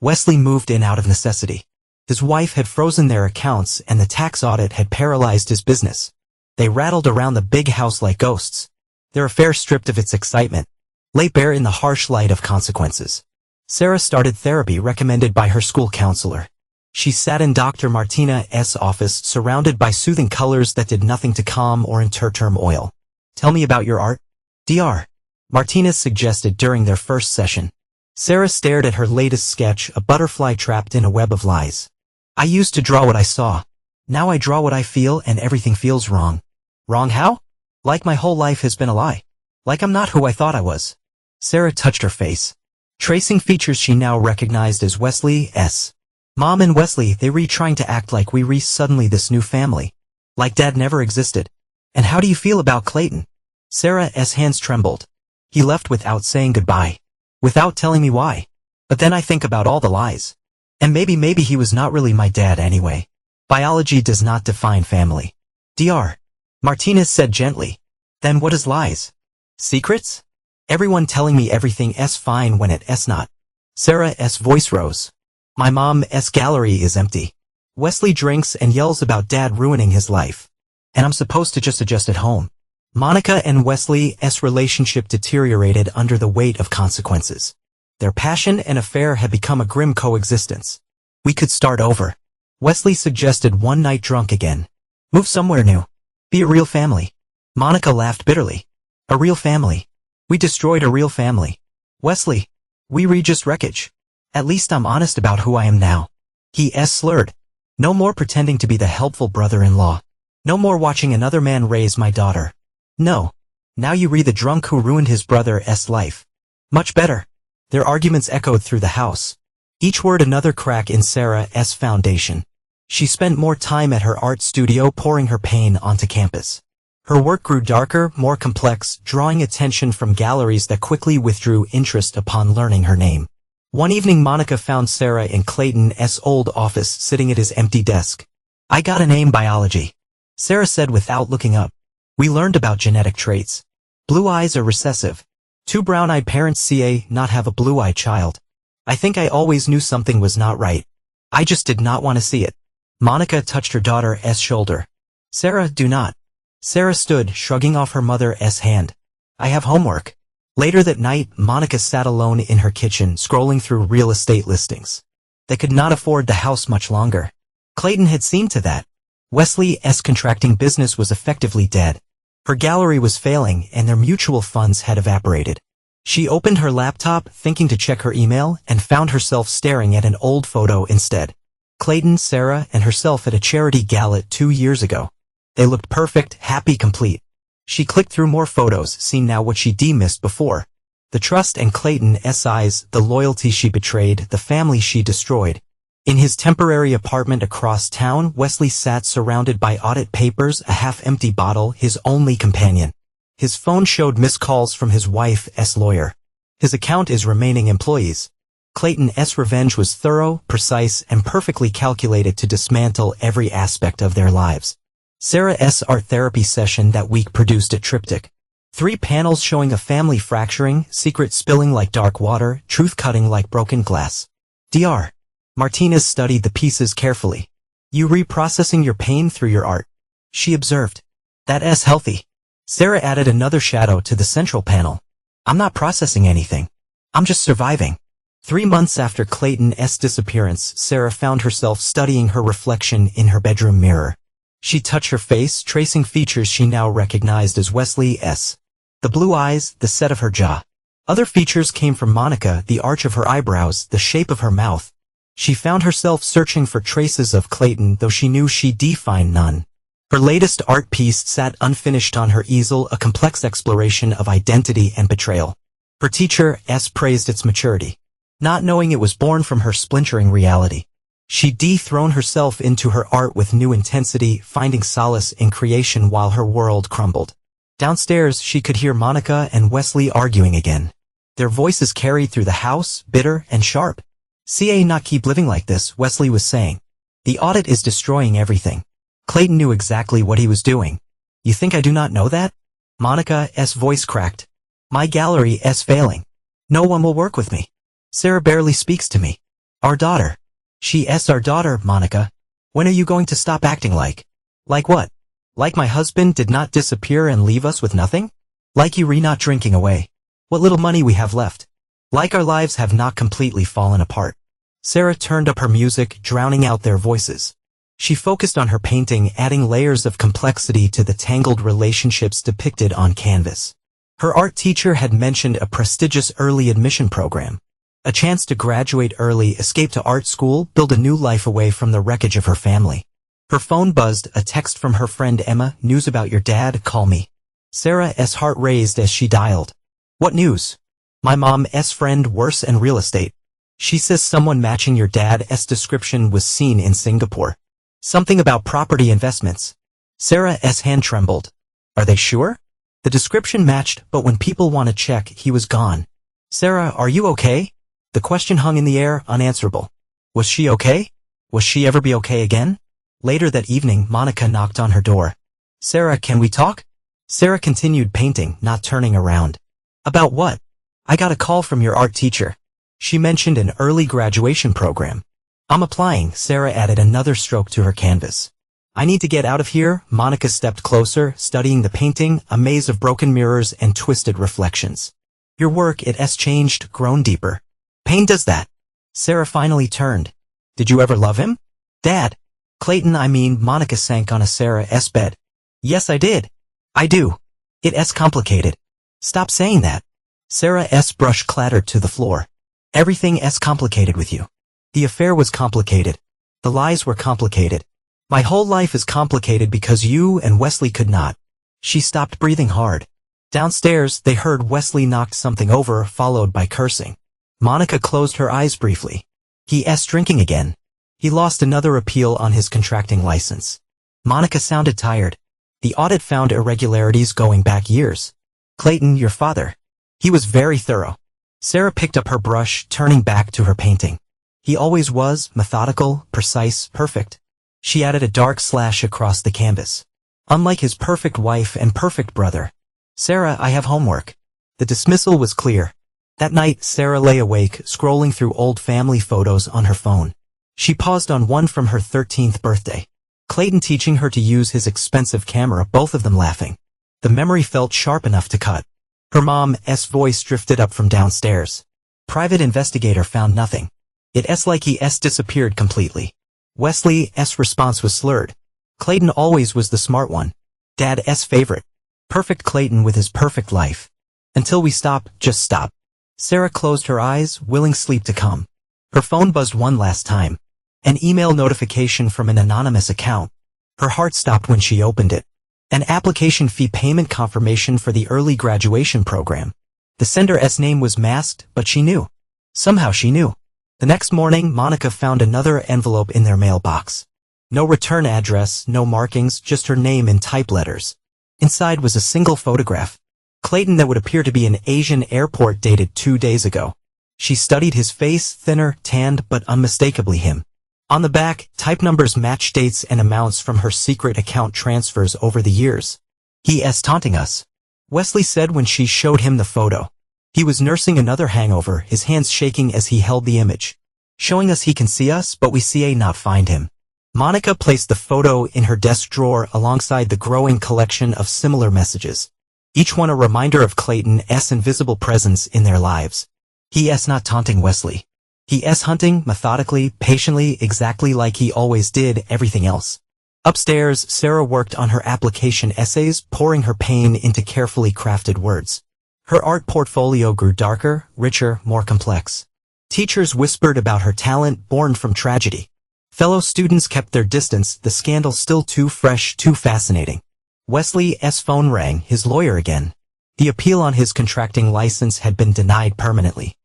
Wesley moved in out of necessity. His wife had frozen their accounts and the tax audit had paralyzed his business. They rattled around the big house like ghosts. Their affair, stripped of its excitement, lay bare in the harsh light of consequences. Sarah started therapy recommended by her school counselor. She sat in Dr. Martina's office, surrounded by soothing colors that did nothing to calm or inter turmoil. "Tell me about your art, Dr. Martinez suggested during their first session. Sarah stared at her latest sketch, a butterfly trapped in a web of lies. "I used to draw what I saw. Now I draw what I feel, and everything feels wrong." "Wrong how?" "Like my whole life has been a lie. Like I'm not who I thought I was." Sarah touched her face, tracing features she now recognized as Wesley's. "Mom and Wesley, they trying to act like we suddenly this new family. Like Dad never existed." "And how do you feel about Clayton?" Sarah's hands trembled. "He left without saying goodbye. Without telling me why. But then I think about all the lies. And maybe he was not really my dad anyway. Biology does not define family." "Dr. Martinez said gently. "Then what is lies? Secrets? Everyone telling me everything's fine when it's not." Sarah's voice rose. "My mom's gallery is empty. Wesley drinks and yells about Dad ruining his life. And I'm supposed to just adjust at home." Monica and Wesley's relationship deteriorated under the weight of consequences. Their passion and affair had become a grim coexistence. "We could start over," Wesley suggested one night drunk again. "Move somewhere new. Be a real family." Monica laughed bitterly. "A real family? We destroyed a real family. Wesley, we just wreckage. At least I'm honest about who I am now." He slurred. "No more pretending to be the helpful brother-in-law. No more watching another man raise my daughter. No. Now you the drunk who ruined his brother's life." "Much better." Their arguments echoed through the house. Each word another crack in Sarah's foundation. She spent more time at her art studio, pouring her pain onto campus. Her work grew darker, more complex, drawing attention from galleries that quickly withdrew interest upon learning her name. One evening Monica found Sarah in Clayton's old office, sitting at his empty desk. "I got a name, biology," Sarah said without looking up. "We learned about genetic traits. Blue eyes are recessive. 2 brown-eyed parents not have a blue-eyed child. I think I always knew something was not right. I just did not want to see it." Monica touched her daughter's shoulder. "Sarah, do not." Sarah stood, shrugging off her mother's hand. "I have homework." Later that night, Monica sat alone in her kitchen, scrolling through real estate listings. They could not afford the house much longer. Clayton had seen to that. Wesley's contracting business was effectively dead. Her gallery was failing, and their mutual funds had evaporated. She opened her laptop, thinking to check her email, and found herself staring at an old photo instead. Clayton, Sarah, and herself at a charity gala 2 years ago. They looked perfect, happy, complete. She clicked through more photos, seeing now what she missed before. The trust in Clayton's eyes, the loyalty she betrayed, the family she destroyed. In his temporary apartment across town, Wesley sat surrounded by audit papers, a half-empty bottle, his only companion. His phone showed missed calls from his wife's lawyer. His account is remaining employees. Clayton's revenge was thorough, precise, and perfectly calculated to dismantle every aspect of their lives. Sarah's art therapy session that week produced a triptych. 3 panels showing a family fracturing, secret spilling like dark water, truth cutting like broken glass. Dr. Martinez studied the pieces carefully. "You reprocessing your pain through your art," she observed. "That's healthy." Sarah added another shadow to the central panel. "I'm not processing anything. I'm just surviving." 3 months after Clayton's disappearance, Sarah found herself studying her reflection in her bedroom mirror. She touched her face, tracing features she now recognized as Wesley's. The blue eyes, the set of her jaw. Other features came from Monica, the arch of her eyebrows, the shape of her mouth. She found herself searching for traces of Clayton, though she knew she'd find none. Her latest art piece sat unfinished on her easel, a complex exploration of identity and betrayal. Her teacher praised its maturity, not knowing it was born from her splintering reality. She thrown herself into her art with new intensity, finding solace in creation while her world crumbled. Downstairs, she could hear Monica and Wesley arguing again. Their voices carried through the house, bitter and sharp. "Ca not keep living like this," Wesley was saying. "The audit is destroying everything." Clayton knew exactly what he was doing. "You think I do not know that?" Monica's voice cracked. "My gallery is failing. No one will work with me. Sarah barely speaks to me. Our daughter. She's our daughter, Monica. When are you going to stop acting like? Like what? Like my husband did not disappear and leave us with nothing? Like you re not drinking away? What little money we have left? Like our lives have not completely fallen apart?" Sarah turned up her music, drowning out their voices. She focused on her painting, adding layers of complexity to the tangled relationships depicted on canvas. Her art teacher had mentioned a prestigious early admission program. A chance to graduate early, escape to art school, build a new life away from the wreckage of her family. Her phone buzzed, a text from her friend Emma. "News about your dad, call me." Sarah's heart raised as she dialed. "What news?" "My mom's friend worse in real estate. She says someone matching your dad's description was seen in Singapore. Something about property investments." Sarah's hand trembled. "Are they sure?" The description matched, but when people want to check, he was gone. "Sarah, are you okay?" The question hung in the air, unanswerable. Was she okay? Was she ever be okay again? Later that evening, Monica knocked on her door. "Sarah, can we talk?" Sarah continued painting, not turning around. "About what?" "I got a call from your art teacher. She mentioned an early graduation program." "I'm applying," Sarah added another stroke to her canvas. "I need to get out of here." Monica stepped closer, studying the painting, a maze of broken mirrors and twisted reflections. "Your work, it's changed, grown deeper. Pain does that." Sarah finally turned. "Did you ever love him?" "Dad." "Clayton, I mean." Monica sank on a Sarah's bed. "Yes, I did. I do. It's complicated." "Stop saying that." Sarah's brush clattered to the floor. "Everything's complicated with you. The affair was complicated. The lies were complicated. My whole life is complicated because you and Wesley could not." She stopped breathing hard. Downstairs, they heard Wesley knocked something over, followed by cursing. Monica closed her eyes briefly. He's drinking again. He lost another appeal on his contracting license. Monica sounded tired. The audit found irregularities going back years. "Clayton, your father. He was very thorough." Sarah picked up her brush, turning back to her painting. "He always was, methodical, precise, perfect." She added a dark slash across the canvas. "Unlike his perfect wife and perfect brother." "Sarah, I have homework." The dismissal was clear. That night, Sarah lay awake, scrolling through old family photos on her phone. She paused on one from her 13th birthday. Clayton teaching her to use his expensive camera, both of them laughing. The memory felt sharp enough to cut. Her mom's voice drifted up from downstairs. "Private investigator found nothing. It's like he's disappeared completely." Wesley's response was slurred. Clayton always was the smart one. Dad's favorite. Perfect Clayton with his perfect life. Until we stop, just stop. Sarah closed her eyes, willing sleep to come. Her phone buzzed one last time. An email notification from an anonymous account. Her heart stopped when she opened it. An application fee payment confirmation for the early graduation program. The sender's name was masked, but she knew. Somehow she knew. The next morning, Monica found another envelope in their mailbox. No return address, no markings, just her name in type letters. Inside was a single photograph. Clayton that would appear to be an Asian airport dated 2 days ago. She studied his face, thinner, tanned, but unmistakably him. On the back, type numbers match dates and amounts from her secret account transfers over the years. "He's taunting us," Wesley said when she showed him the photo. He was nursing another hangover, his hands shaking as he held the image. "Showing us he can see us, but we see not find him." Monica placed the photo in her desk drawer alongside the growing collection of similar messages. Each one a reminder of Clayton's invisible presence in their lives. He's not taunting Wesley. He's hunting, methodically, patiently, exactly like he always did everything else. Upstairs, Sarah worked on her application essays, pouring her pain into carefully crafted words. Her art portfolio grew darker, richer, more complex. Teachers whispered about her talent born from tragedy. Fellow students kept their distance, the scandal still too fresh, too fascinating. Wesley's phone rang, his lawyer again. The appeal on his contracting license had been denied permanently.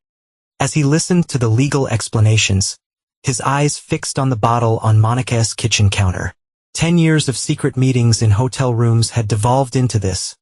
As he listened to the legal explanations, his eyes fixed on the bottle on Monica's kitchen counter. 10 years of secret meetings in hotel rooms had devolved into this.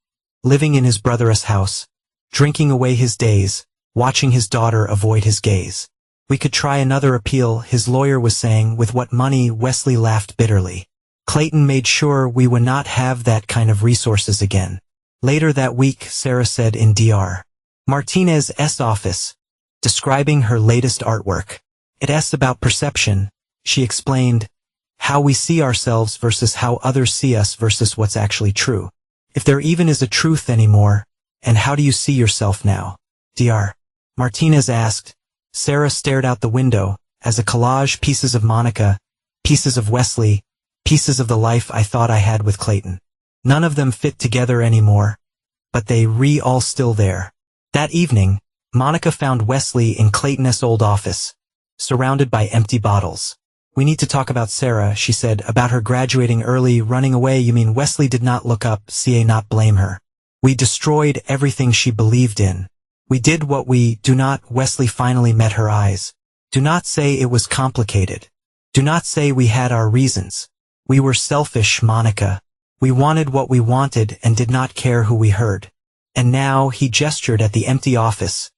living in his brother's house, drinking away his days, watching his daughter avoid his gaze. We could try another appeal, his lawyer was saying. With what money? Wesley laughed bitterly. Clayton made sure we would not have that kind of resources again. Later that week, Sarah said in Dr. Martinez's office, describing her latest artwork. It's about perception, she explained, how we see ourselves versus how others see us versus what's actually true. If there even is a truth anymore, and how do you see yourself now? Dr. Martinez asked. Sarah stared out the window, as a collage, pieces of Monica, pieces of Wesley, pieces of the life I thought I had with Clayton. None of them fit together anymore, but they all still there. That evening, Monica found Wesley in Clayton's old office, surrounded by empty bottles. We need to talk about Sarah, she said, about her graduating early, running away. You mean? Wesley did not look up, not blame her. We destroyed everything she believed in. We did what we do not. Wesley finally met her eyes. Do not say it was complicated. Do not say we had our reasons. We were selfish, Monica. We wanted what we wanted and did not care who we hurt. And now, he gestured at the empty office,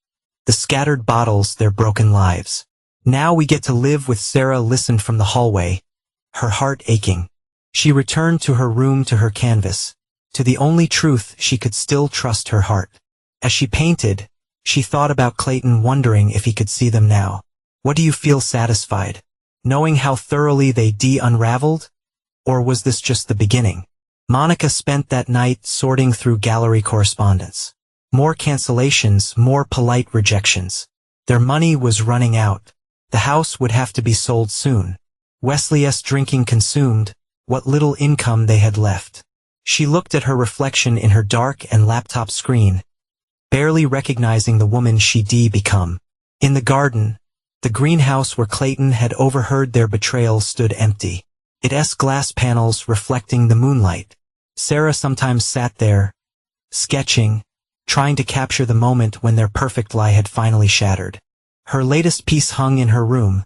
the scattered bottles, their broken lives. Now we get to live with. Sarah listened from the hallway, her heart aching. She returned to her room, to her canvas, to the only truth she could still trust, her heart. As she painted, she thought about Clayton, wondering if he could see them now. What do you feel? Satisfied, knowing how thoroughly they unraveled? Or was this just the beginning? Monica spent that night sorting through gallery correspondence. More cancellations, more polite rejections. Their money was running out. The house would have to be sold soon. Wesley's drinking consumed what little income they had left. She looked at her reflection in her dark and laptop screen, barely recognizing the woman she'd become. In the garden, the greenhouse where Clayton had overheard their betrayal stood empty. Its glass panels reflecting the moonlight. Sarah sometimes sat there, sketching, trying to capture the moment when their perfect lie had finally shattered. Her latest piece hung in her room,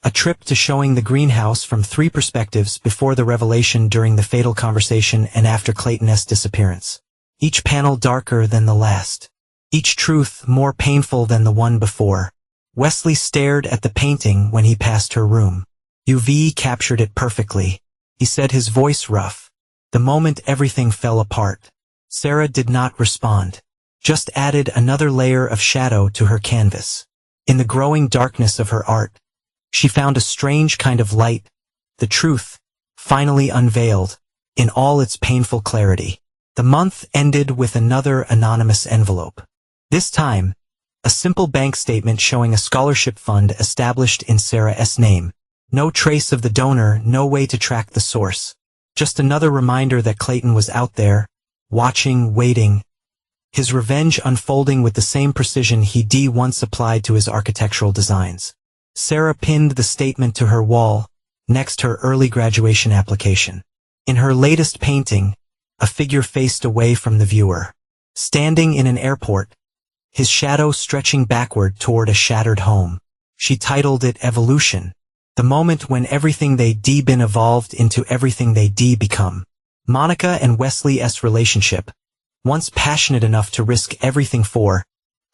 a trip to showing the greenhouse from 3 perspectives, before the revelation, during the fatal conversation, and after Clayton's disappearance. Each panel darker than the last. Each truth more painful than the one before. Wesley stared at the painting when he passed her room. "UV captured it perfectly," he said, his voice rough. The moment everything fell apart. Sarah did not respond, just added another layer of shadow to her canvas. In the growing darkness of her art, she found a strange kind of light, the truth, finally unveiled, in all its painful clarity. The month ended with another anonymous envelope. This time, a simple bank statement showing a scholarship fund established in Sarah's name. No trace of the donor, no way to track the source. Just another reminder that Clayton was out there, watching, waiting, his revenge unfolding with the same precision he once applied to his architectural designs. Sarah pinned the statement to her wall, next her early graduation application. In her latest painting, a figure faced away from the viewer, standing in an airport, his shadow stretching backward toward a shattered home. She titled it Evolution, the moment when everything they'd been evolved into everything they'd become. Monica and Wesley's relationship, once passionate enough to risk everything for,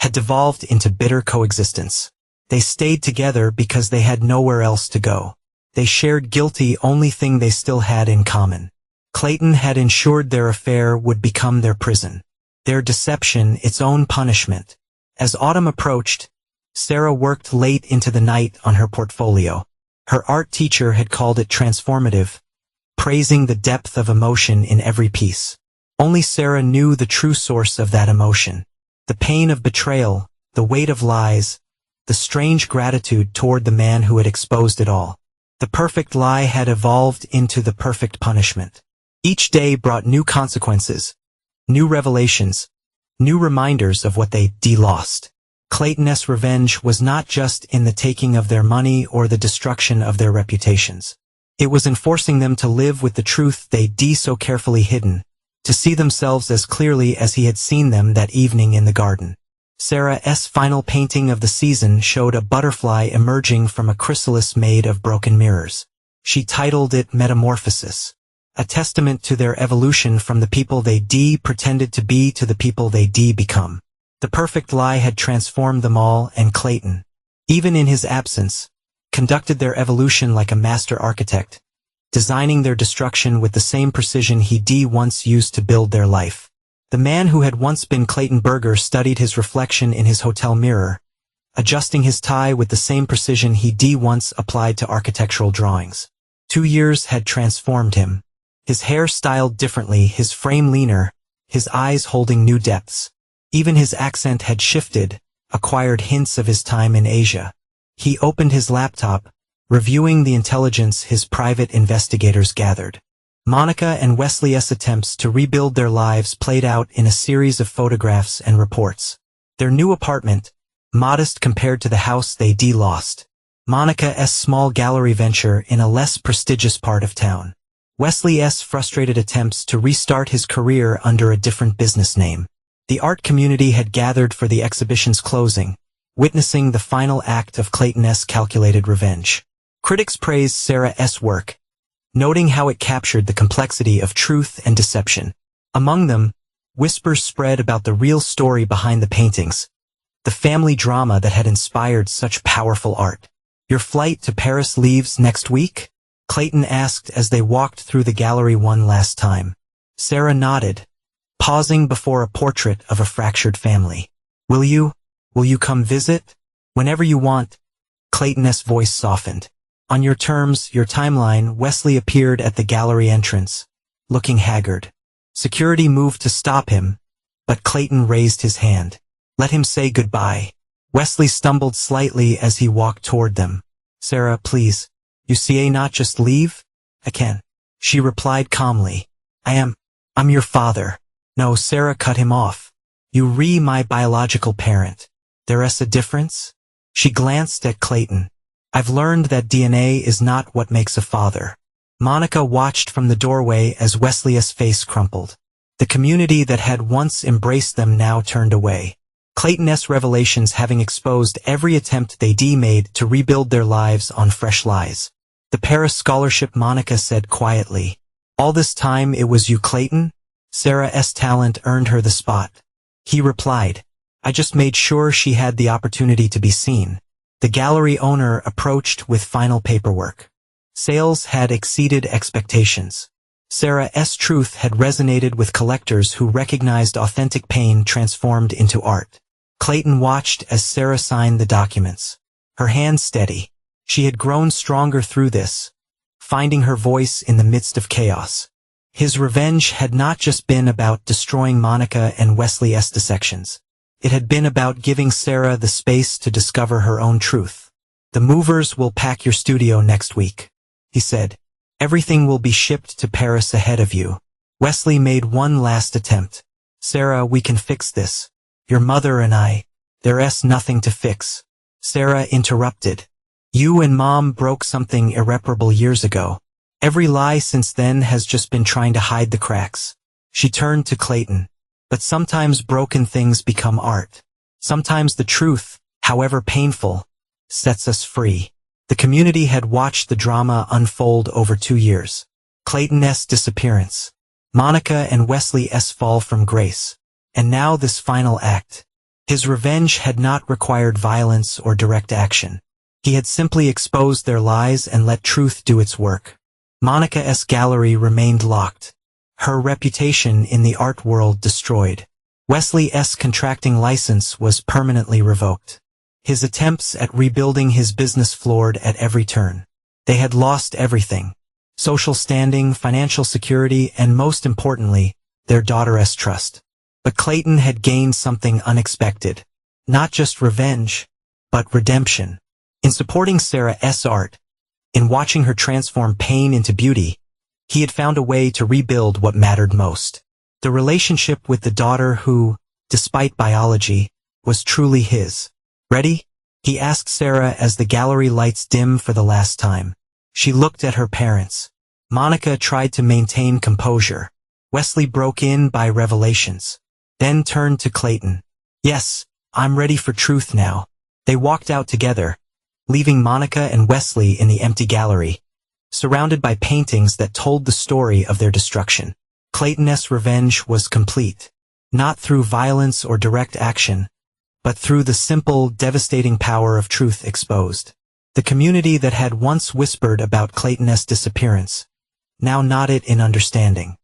had devolved into bitter coexistence. They stayed together because they had nowhere else to go. They shared guilty only thing they still had in common. Clayton had ensured their affair would become their prison, their deception its own punishment. As autumn approached, Sarah worked late into the night on her portfolio. Her art teacher had called it transformative, praising the depth of emotion in every piece. Only Sarah knew the true source of that emotion. The pain of betrayal, the weight of lies, the strange gratitude toward the man who had exposed it all. The perfect lie had evolved into the perfect punishment. Each day brought new consequences, new revelations, new reminders of what they lost. Clayton's revenge was not just in the taking of their money or the destruction of their reputations. It was in forcing them to live with the truth they'd so carefully hidden, to see themselves as clearly as he had seen them that evening in the garden. Sarah's final painting of the season showed a butterfly emerging from a chrysalis made of broken mirrors. She titled it Metamorphosis. a testament to their evolution from the people they pretended to be to the people they become. The perfect lie had transformed them all, and Clayton, even in his absence, conducted their evolution like a master architect, designing their destruction with the same precision he once used to build their life. The man who had once been Clayton Berger studied his reflection in his hotel mirror, adjusting his tie with the same precision he once applied to architectural drawings. 2 years had transformed him. His hair styled differently, his frame leaner, his eyes holding new depths. Even his accent had shifted, acquired hints of his time in Asia. He opened his laptop, reviewing the intelligence his private investigators gathered. Monica and Wesley's attempts to rebuild their lives played out in a series of photographs and reports. Their new apartment, modest compared to the house they lost. Monica's small gallery venture in a less prestigious part of town. Wesley's frustrated attempts to restart his career under a different business name. The art community had gathered for the exhibition's closing, witnessing the final act of Clayton's calculated revenge. Critics praised Sarah's work, noting how it captured the complexity of truth and deception. Among them, whispers spread about the real story behind the paintings, the family drama that had inspired such powerful art. "Your flight to Paris leaves next week?" Clayton asked as they walked through the gallery one last time. Sarah nodded, pausing before a portrait of a fractured family. Will you come visit?" "Whenever you want." Clayton's voice softened. "On your terms, your timeline." Wesley appeared at the gallery entrance, looking haggard. Security moved to stop him, but Clayton raised his hand. "Let him say goodbye." Wesley stumbled slightly as he walked toward them. "Sarah, please. You see, not just leave?" "I can," she replied calmly. I'm your father." "No," Sarah cut him off. "You my biological parent. There's a difference?" She glanced at Clayton. "I've learned that DNA is not what makes a father." Monica watched from the doorway as Wesley's face crumpled. The community that had once embraced them now turned away. Clayton's revelations having exposed every attempt they made to rebuild their lives on fresh lies. "The Paris scholarship," Monica said quietly. "All this time it was you, Clayton?" Sarah's talent earned her the spot. He replied, "I just made sure she had the opportunity to be seen." The gallery owner approached with final paperwork. Sales had exceeded expectations. Sarah's truth had resonated with collectors who recognized authentic pain transformed into art. Clayton watched as Sarah signed the documents. Her hand steady. She had grown stronger through this, finding her voice in the midst of chaos. His revenge had not just been about destroying Monica and Wesley's dissections. It had been about giving Sarah the space to discover her own truth. "The movers will pack your studio next week," he said. "Everything will be shipped to Paris ahead of you." Wesley made one last attempt. "Sarah, we can fix this. Your mother and there's nothing to fix." Sarah interrupted. "You and Mom broke something irreparable years ago. Every lie since then has just been trying to hide the cracks." She turned to Clayton. "But sometimes broken things become art. Sometimes the truth, however painful, sets us free." The community had watched the drama unfold over 2 years. Clayton's disappearance, Monica and Wesley's fall from grace, and now this final act. His revenge had not required violence or direct action. He had simply exposed their lies and let truth do its work. Monica's gallery remained locked, her reputation in the art world destroyed. Wesley's contracting license was permanently revoked. His attempts at rebuilding his business floored at every turn. They had lost everything: social standing, financial security, and most importantly, their daughter's trust. But Clayton had gained something unexpected. Not just revenge, but redemption. In supporting Sarah's art, in watching her transform pain into beauty, he had found a way to rebuild what mattered most. The relationship with the daughter who, despite biology, was truly his. "Ready?" he asked Sarah as the gallery lights dim for the last time. She looked at her parents. Monica tried to maintain composure. Wesley broke in by revelations, then turned to Clayton. "Yes, I'm ready for truth now." They walked out together, leaving Monica and Wesley in the empty gallery, surrounded by paintings that told the story of their destruction. Clayton's revenge was complete, not through violence or direct action, but through the simple, devastating power of truth exposed. The community that had once whispered about Clayton's disappearance now nodded in understanding.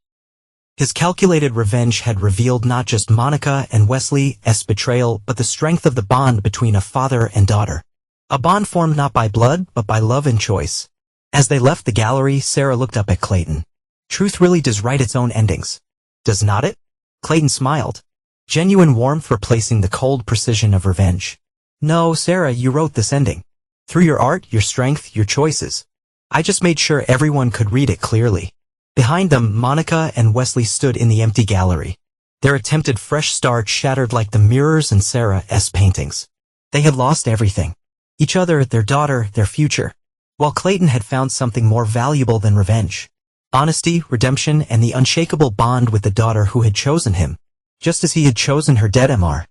His calculated revenge had revealed not just Monica and Wesley's betrayal, but the strength of the bond between a father and daughter. A bond formed not by blood, but by love and choice. As they left the gallery, Sarah looked up at Clayton. Truth really does write its own endings. Does not it? Clayton smiled. Genuine warmth replacing the cold precision of revenge. No, Sarah, you wrote this ending. Through your art, your strength, your choices. I just made sure everyone could read it clearly. Behind them, Monica and Wesley stood in the empty gallery. Their attempted fresh start shattered like the mirrors in Sarah's paintings. They had lost everything. Each other, their daughter, their future. While Clayton had found something more valuable than revenge. Honesty, redemption, and the unshakable bond with the daughter who had chosen him. Just as he had chosen her dead Mr.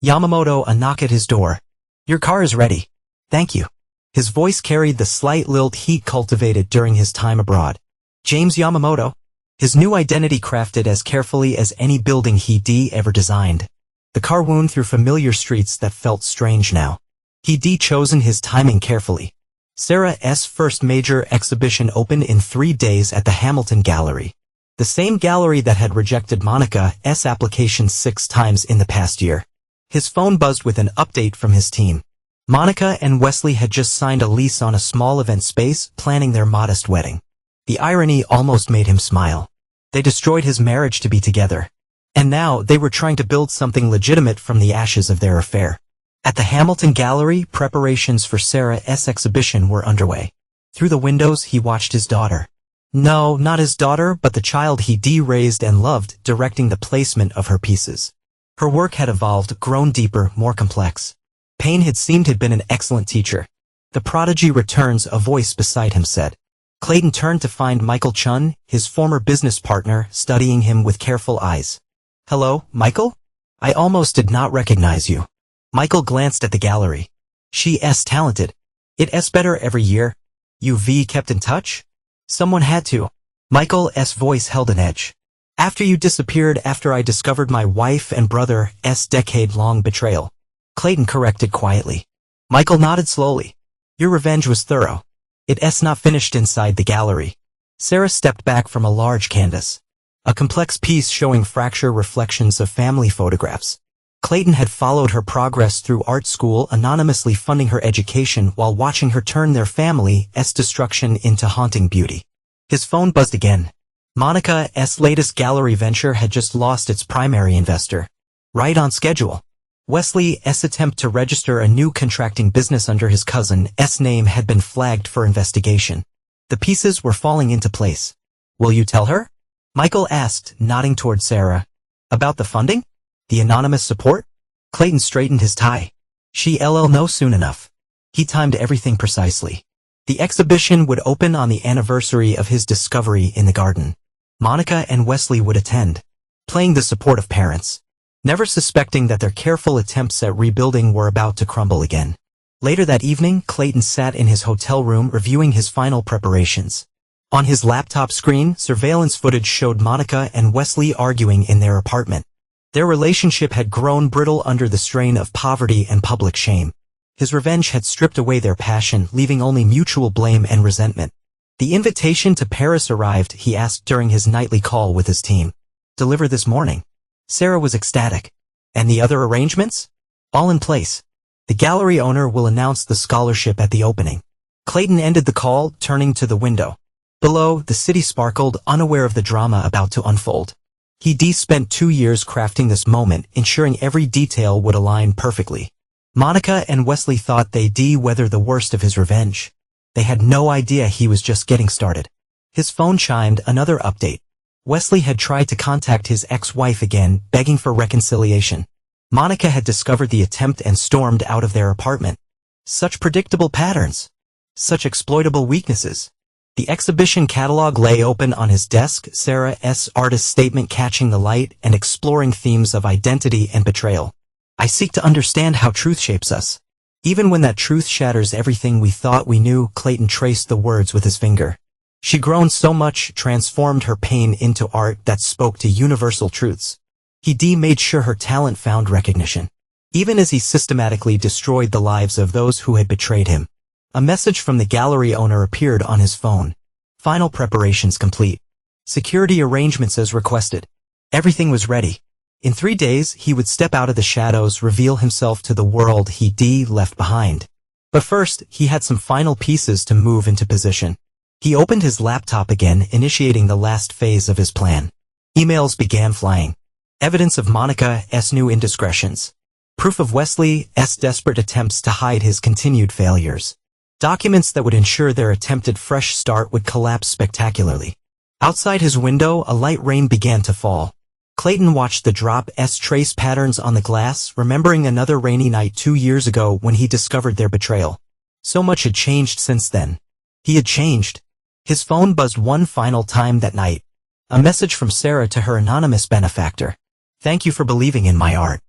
Yamamoto. A knock at his door. Your car is ready. Thank you. His voice carried the slight lilt he cultivated during his time abroad. James Yamamoto. His new identity crafted as carefully as any building he'd ever designed. The car wound through familiar streets that felt strange now. He'd chosen his timing carefully. Sarah's first major exhibition opened in 3 days at the Hamilton Gallery. The same gallery that had rejected Monica's application 6 times in the past year. His phone buzzed with an update from his team. Monica and Wesley had just signed a lease on a small event space, planning their modest wedding. The irony almost made him smile. They destroyed his marriage to be together. And now they were trying to build something legitimate from the ashes of their affair. At the Hamilton Gallery, preparations for Sarah's exhibition were underway. Through the windows, he watched his daughter. No, not his daughter, but the child he'd raised and loved, directing the placement of her pieces. Her work had evolved, grown deeper, more complex. Pain had seemed had been an excellent teacher. The prodigy returns, a voice beside him said. Clayton turned to find Michael Chun, his former business partner, studying him with careful eyes. Hello, Michael? I almost did not recognize you. Michael glanced at the gallery. She's talented. It's better every year. You've kept in touch? Someone had to. Michael's voice held an edge. After you disappeared, after I discovered my wife and brother's decade-long betrayal. Clayton corrected quietly. Michael nodded slowly. Your revenge was thorough. It's not finished inside the gallery. Sarah stepped back from a large canvas. A complex piece showing fracture reflections of family photographs. Clayton had followed her progress through art school, anonymously funding her education while watching her turn their family's destruction into haunting beauty. His phone buzzed again. Monica's latest gallery venture had just lost its primary investor. Right on schedule. Wesley's attempt to register a new contracting business under his cousin's name had been flagged for investigation. The pieces were falling into place. Will you tell her? Michael asked, nodding toward Sarah. About the funding? The anonymous support? Clayton straightened his tie. She'll know soon enough. He timed everything precisely. The exhibition would open on the anniversary of his discovery in the garden. Monica and Wesley would attend, playing the support of parents, never suspecting that their careful attempts at rebuilding were about to crumble again. Later that evening, Clayton sat in his hotel room reviewing his final preparations. On his laptop screen, surveillance footage showed Monica and Wesley arguing in their apartment. Their relationship had grown brittle under the strain of poverty and public shame. His revenge had stripped away their passion, leaving only mutual blame and resentment. The invitation to Paris arrived, he asked during his nightly call with his team. Deliver this morning. Sarah was ecstatic. And the other arrangements? All in place. The gallery owner will announce the scholarship at the opening. Clayton ended the call, turning to the window. Below, the city sparkled, unaware of the drama about to unfold. He'd spent 2 years crafting this moment, ensuring every detail would align perfectly. Monica and Wesley thought they'd weather the worst of his revenge. They had no idea he was just getting started. His phone chimed, another update. Wesley had tried to contact his ex-wife again, begging for reconciliation. Monica had discovered the attempt and stormed out of their apartment. Such predictable patterns. Such exploitable weaknesses. The exhibition catalog lay open on his desk, Sarah's artist statement catching the light and exploring themes of identity and betrayal. I seek to understand how truth shapes us. Even when that truth shatters everything we thought we knew, Clayton traced the words with his finger. She'd grown so much, transformed her pain into art that spoke to universal truths. He made sure her talent found recognition, even as he systematically destroyed the lives of those who had betrayed him. A message from the gallery owner appeared on his phone. Final preparations complete. Security arrangements as requested. Everything was ready. In 3 days, he would step out of the shadows, reveal himself to the world he left behind. But first, he had some final pieces to move into position. He opened his laptop again, initiating the last phase of his plan. Emails began flying. Evidence of Monica's new indiscretions. Proof of Wesley's desperate attempts to hide his continued failures. Documents that would ensure their attempted fresh start would collapse spectacularly. Outside his window, a light rain began to fall. Clayton watched the drop's trace patterns on the glass, remembering another rainy night 2 years ago when he discovered their betrayal. So much had changed since then. He had changed. His phone buzzed one final time that night. A message from Sarah to her anonymous benefactor. Thank you for believing in my art.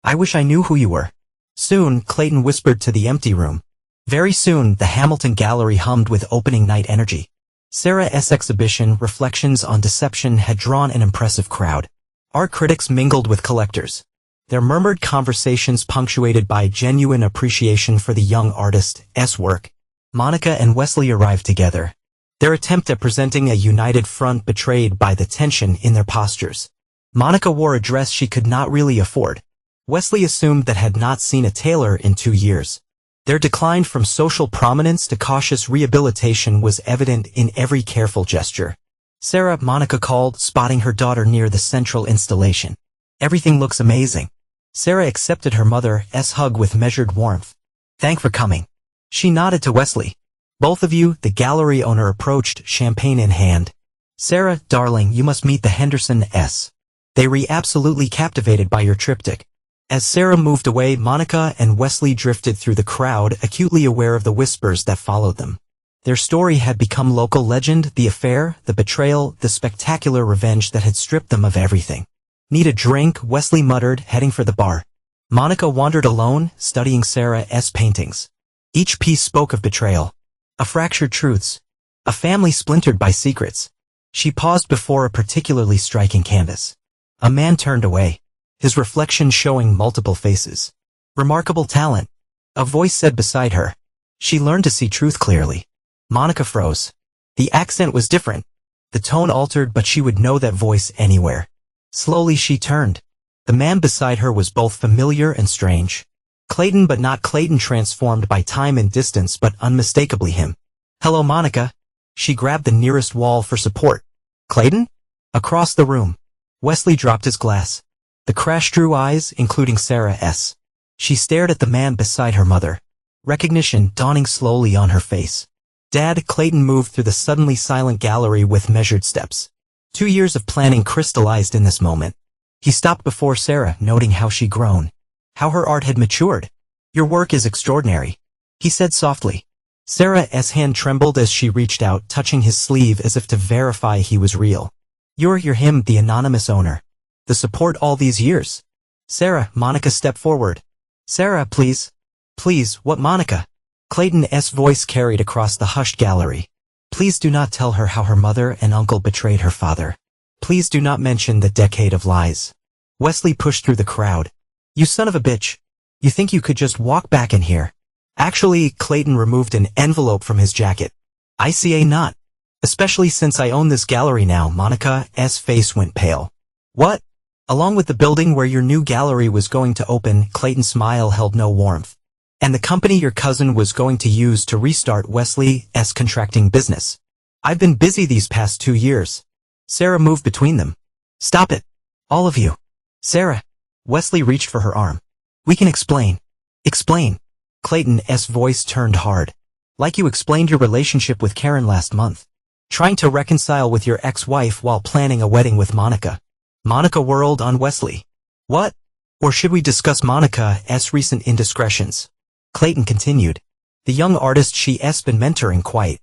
I wish I knew who you were. Soon, Clayton whispered to the empty room. Very soon, the Hamilton Gallery hummed with opening night energy. Sarah's exhibition, Reflections on Deception, had drawn an impressive crowd. Art critics mingled with collectors. Their murmured conversations punctuated by genuine appreciation for the young artist's work. Monica and Wesley arrived together. Their attempt at presenting a united front betrayed by the tension in their postures. Monica wore a dress she could not really afford. Wesley assumed that had not seen a tailor in 2 years. Their decline from social prominence to cautious rehabilitation was evident in every careful gesture. Sarah, Monica called, spotting her daughter near the central installation. Everything looks amazing. Sarah accepted her mother's hug with measured warmth. Thanks for coming. She nodded to Wesley. Both of you, the gallery owner approached, champagne in hand. Sarah, darling, you must meet the Hendersons. They were absolutely captivated by your triptych. As Sarah moved away, Monica and Wesley drifted through the crowd, acutely aware of the whispers that followed them. Their story had become local legend, the affair, the betrayal, the spectacular revenge that had stripped them of everything. Need a drink? Wesley muttered, heading for the bar. Monica wandered alone, studying Sarah's paintings. Each piece spoke of betrayal. Of fractured truths. A family splintered by secrets. She paused before a particularly striking canvas. A man turned away, his reflection showing multiple faces. Remarkable talent. A voice said beside her. She learned to see truth clearly. Monica froze. The accent was different. The tone altered, but she would know that voice anywhere. Slowly she turned. The man beside her was both familiar and strange. Clayton, but not Clayton, transformed by time and distance, but unmistakably him. Hello, Monica. She grabbed the nearest wall for support. Clayton? Across the room. Wesley dropped his glass. The crash drew eyes, including Sarah's. She stared at the man beside her mother. Recognition dawning slowly on her face. Dad, Clayton moved through the suddenly silent gallery with measured steps. 2 years of planning crystallized in this moment. He stopped before Sarah, noting how she'd grown. How her art had matured. Your work is extraordinary, he said softly. Sarah's hand trembled as she reached out, touching his sleeve as if to verify he was real. You're him, the anonymous owner. The support all these years. Sarah, Monica stepped forward. Sarah, please. Please, what, Monica? Clayton's voice carried across the hushed gallery. Please do not tell her how her mother and uncle betrayed her father. Please do not mention the decade of lies. Wesley pushed through the crowd. You son of a bitch. You think you could just walk back in here? Actually, Clayton removed an envelope from his jacket. I see not. Especially since I own this gallery now. Monica's face went pale. What? Along with the building where your new gallery was going to open, Clayton's smile held no warmth. And the company your cousin was going to use to restart Wesley's contracting business. I've been busy these past 2 years. Sarah moved between them. Stop it. All of you. Sarah. Wesley reached for her arm. We can explain. Explain. Clayton's voice turned hard. Like you explained your relationship with Karen last month. Trying to reconcile with your ex-wife while planning a wedding with Monica. Monica whirled on Wesley. What? Or should we discuss Monica's recent indiscretions? Clayton continued. The young artist she's been mentoring quite.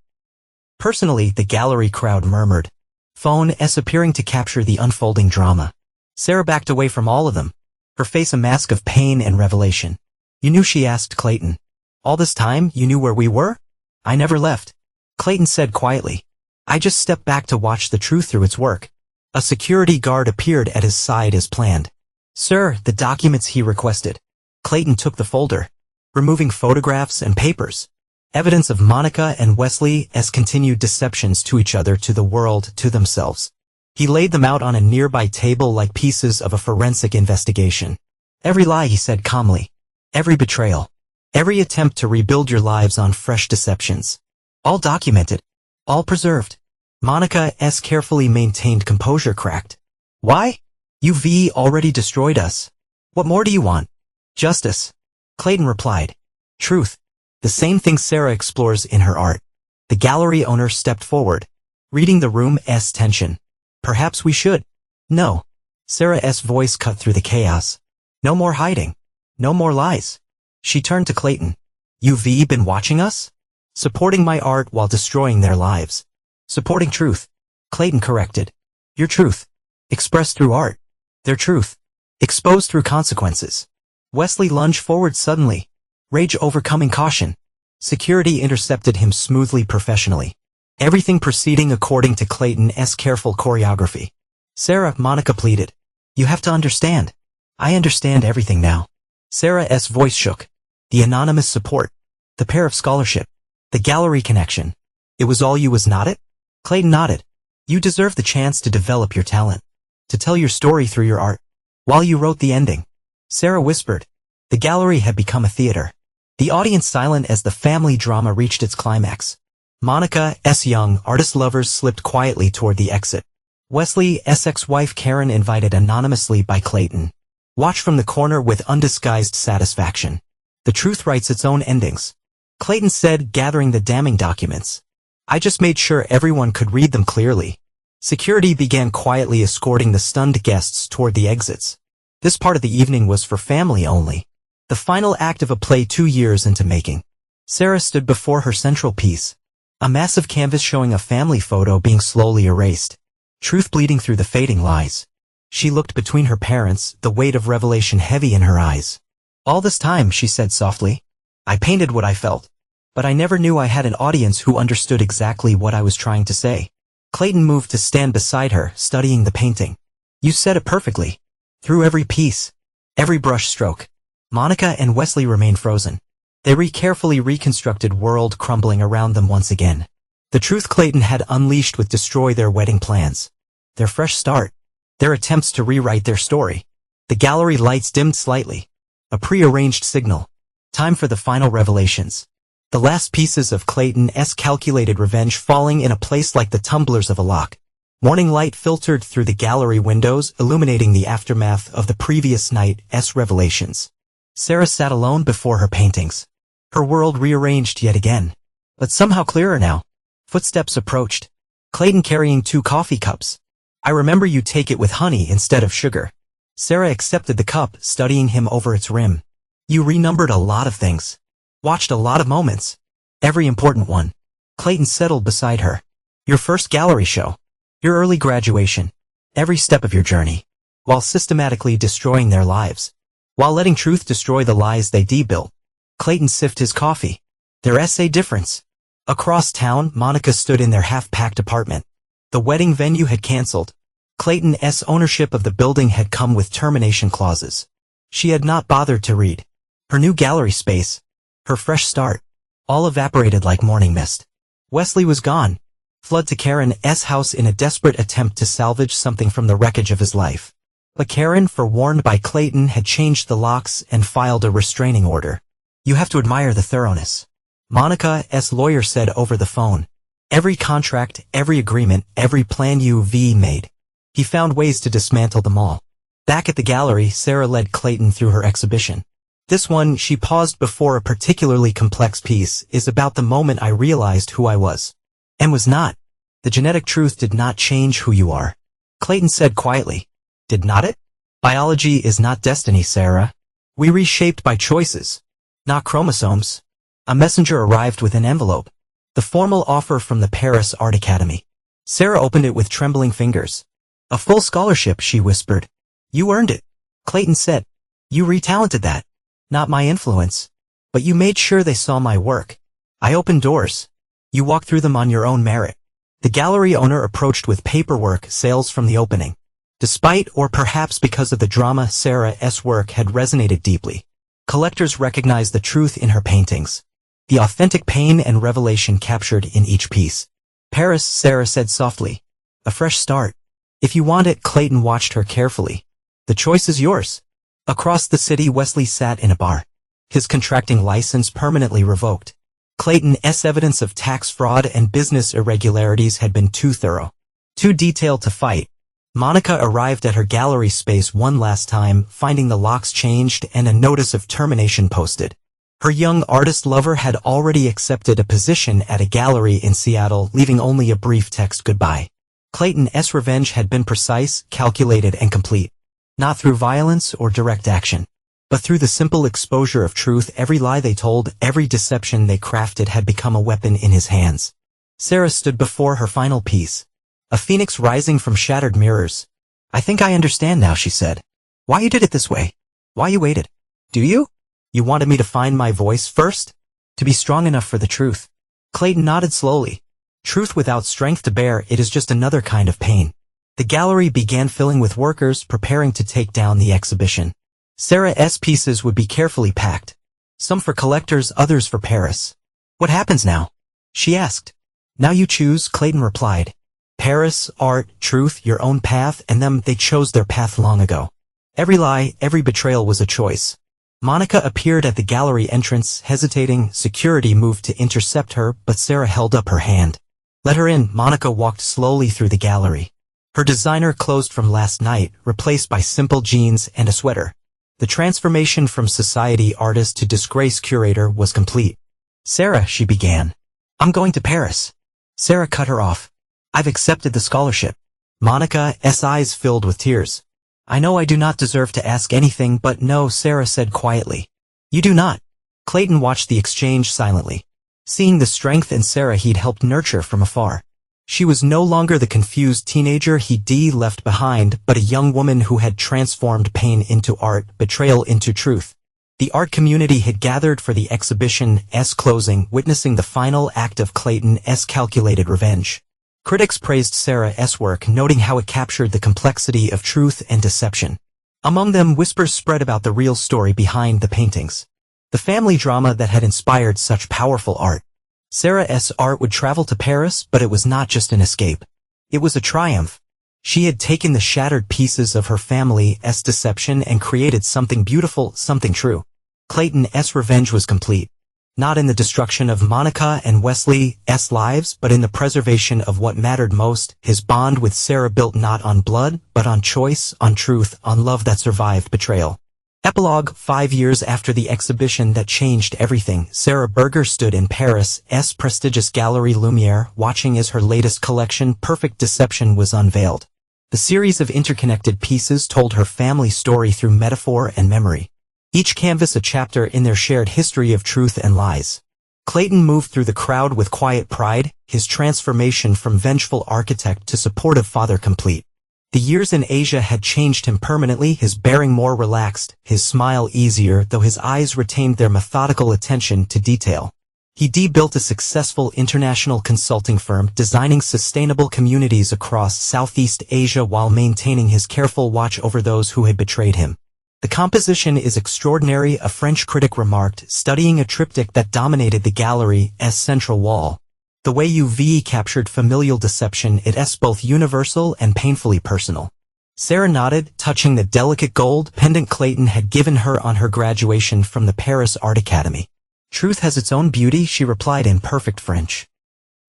Personally, the gallery crowd murmured. Phone's appearing to capture the unfolding drama. Sarah backed away from all of them. Her face a mask of pain and revelation. You knew, she asked Clayton. All this time, you knew where we were? I never left. Clayton said quietly. I just stepped back to watch the truth through its work. A security guard appeared at his side as planned. Sir, the documents he requested. Clayton took the folder, removing photographs and papers. Evidence of Monica and Wesley's continued deceptions to each other, to the world, to themselves. He laid them out on a nearby table like pieces of a forensic investigation. Every lie, he said calmly. Every betrayal. Every attempt to rebuild your lives on fresh deceptions. All documented. All preserved. Monica's carefully maintained composure cracked. Why? You've already destroyed us. What more do you want? Justice. Clayton replied. Truth. The same thing Sarah explores in her art. The gallery owner stepped forward, reading the room's tension. Perhaps we should. No. Sarah's voice cut through the chaos. No more hiding. No more lies. She turned to Clayton. You've been watching us? Supporting my art while destroying their lives. Supporting truth. Clayton corrected. Your truth. Expressed through art. Their truth. Exposed through consequences. Wesley lunged forward suddenly. Rage overcoming caution. Security intercepted him smoothly, professionally. Everything proceeding according to Clayton's careful choreography. Sarah, Monica pleaded. You have to understand. I understand everything now. Sarah's voice shook. The anonymous support. The pair of scholarship. The gallery connection. It was all you, was not it? Clayton nodded. You deserve the chance to develop your talent. To tell your story through your art. While you wrote the ending. Sarah whispered. The gallery had become a theater. The audience silent as the family drama reached its climax. Monica's young artist lovers slipped quietly toward the exit. Wesley's ex-wife Karen, invited anonymously by Clayton, watched from the corner with undisguised satisfaction. The truth writes its own endings. Clayton said, gathering the damning documents. I just made sure everyone could read them clearly. Security began quietly escorting the stunned guests toward the exits. This part of the evening was for family only. The final act of a play 2 years into making. Sarah stood before her central piece. A massive canvas showing a family photo being slowly erased. Truth bleeding through the fading lies. She looked between her parents, the weight of revelation heavy in her eyes. All this time, she said softly, I painted what I felt. But I never knew I had an audience who understood exactly what I was trying to say. Clayton moved to stand beside her, studying the painting. You said it perfectly. Through every piece. Every brush stroke. Monica and Wesley remained frozen. They carefully reconstructed world crumbling around them once again. The truth Clayton had unleashed would destroy their wedding plans. Their fresh start. Their attempts to rewrite their story. The gallery lights dimmed slightly. A pre-arranged signal. Time for the final revelations. The last pieces of Clayton's calculated revenge falling in a place like the tumblers of a lock. Morning light filtered through the gallery windows, illuminating the aftermath of the previous night's revelations. Sarah sat alone before her paintings. Her world rearranged yet again. But somehow clearer now. Footsteps approached. Clayton carrying 2 coffee cups. I remember you take it with honey instead of sugar. Sarah accepted the cup, studying him over its rim. You renumbered a lot of things. Watched a lot of moments. Every important one. Clayton settled beside her. Your first gallery show. Your early graduation. Every step of your journey. While systematically destroying their lives. While letting truth destroy the lies they built. Clayton sipped his coffee. Their essay difference. Across town, Monica stood in their half-packed apartment. The wedding venue had canceled. Clayton's ownership of the building had come with termination clauses. She had not bothered to read. Her new gallery space. Her fresh start. All evaporated like morning mist. Wesley was gone. Fled to Karen's house in a desperate attempt to salvage something from the wreckage of his life. But Karen, forewarned by Clayton, had changed the locks and filed a restraining order. You have to admire the thoroughness. Monica's lawyer said over the phone. Every contract, every agreement, every plan you've made. He found ways to dismantle them all. Back at the gallery, Sarah led Clayton through her exhibition. This one, she paused before a particularly complex piece, is about the moment I realized who I was. And was not. The genetic truth did not change who you are. Clayton said quietly. Did not it? Biology is not destiny, Sarah. We reshaped by choices. Not chromosomes. A messenger arrived with an envelope. The formal offer from the Paris Art Academy. Sarah opened it with trembling fingers. A full scholarship, she whispered. You earned it. Clayton said. You retalented that. Not my influence. But you made sure they saw my work. I opened doors. You walked through them on your own merit. The gallery owner approached with paperwork, sales from the opening. Despite, or perhaps because of the drama, Sarah's work had resonated deeply. Collectors recognized the truth in her paintings. The authentic pain and revelation captured in each piece. Paris, Sarah said softly. A fresh start. If you want it, Clayton watched her carefully. The choice is yours. Across the city, Wesley sat in a bar. His contracting license permanently revoked. Clayton's evidence of tax fraud and business irregularities had been too thorough. Too detailed to fight. Monica arrived at her gallery space one last time, finding the locks changed and a notice of termination posted. Her young artist lover had already accepted a position at a gallery in Seattle, leaving only a brief text goodbye. Clayton's revenge had been precise, calculated, and complete. Not through violence or direct action, but through the simple exposure of truth. Every lie they told, every deception they crafted had become a weapon in his hands. Sarah stood before her final piece. A phoenix rising from shattered mirrors. I think I understand now, she said. Why you did it this way? Why you waited? Do you? You wanted me to find my voice first? To be strong enough for the truth. Clayton nodded slowly. Truth without strength to bear it is just another kind of pain. The gallery began filling with workers preparing to take down the exhibition. Sarah's pieces would be carefully packed. Some for collectors, others for Paris. What happens now? She asked. Now you choose, Clayton replied. Paris, art, truth, your own path, and them, they chose their path long ago. Every lie, every betrayal was a choice. Monica appeared at the gallery entrance, hesitating. Security moved to intercept her, but Sarah held up her hand. Let her in. Monica walked slowly through the gallery. Her designer clothes from last night, replaced by simple jeans and a sweater. The transformation from society artist to disgrace curator was complete. Sarah, she began. I'm going to Paris. Sarah cut her off. I've accepted the scholarship. Monica's eyes filled with tears. I know I do not deserve to ask anything, but no, Sarah said quietly. You do not. Clayton watched the exchange silently. Seeing the strength in Sarah he'd helped nurture from afar. She was no longer the confused teenager he'd left behind, but a young woman who had transformed pain into art, betrayal into truth. The art community had gathered for the exhibition's closing, witnessing the final act of Clayton's calculated revenge. Critics praised Sarah's work, noting how it captured the complexity of truth and deception. Among them, whispers spread about the real story behind the paintings. The family drama that had inspired such powerful art. Sarah's art would travel to Paris, but it was not just an escape. It was a triumph. She had taken the shattered pieces of her family's deception and created something beautiful, something true. Clayton's revenge was complete. Not in the destruction of Monica and Wesley's lives, but in the preservation of what mattered most, his bond with Sarah built not on blood, but on choice, on truth, on love that survived betrayal. Epilogue. 5 years after the exhibition that changed everything, Sarah Berger stood in Paris's prestigious Gallery Lumiere, watching as her latest collection, Perfect Deception, was unveiled. The series of interconnected pieces told her family story through metaphor and memory. Each canvas a chapter in their shared history of truth and lies. Clayton moved through the crowd with quiet pride, his transformation from vengeful architect to supportive father complete. The years in Asia had changed him permanently, his bearing more relaxed, his smile easier, though his eyes retained their methodical attention to detail. He built a successful international consulting firm, designing sustainable communities across Southeast Asia while maintaining his careful watch over those who had betrayed him. The composition is extraordinary, a French critic remarked, studying a triptych that dominated the gallery's central wall. The way UV captured familial deception, it's both universal and painfully personal. Sarah nodded, touching the delicate gold pendant Clayton had given her on her graduation from the Paris Art Academy. Truth has its own beauty, she replied in perfect French.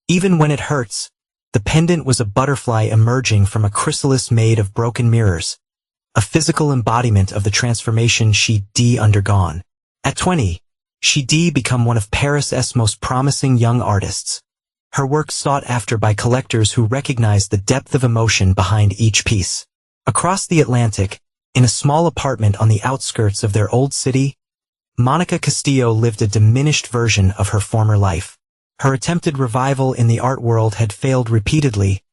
Even when it hurts. The pendant was a butterfly emerging from a chrysalis made of broken mirrors. A physical embodiment of the transformation she'd undergone. At 20, she'd become one of Paris's most promising young artists. Her work sought after by collectors who recognized the depth of emotion behind each piece. Across the Atlantic, in a small apartment on the outskirts of their old city, Monica Castillo lived a diminished version of her former life. Her attempted revival in the art world had failed repeatedly,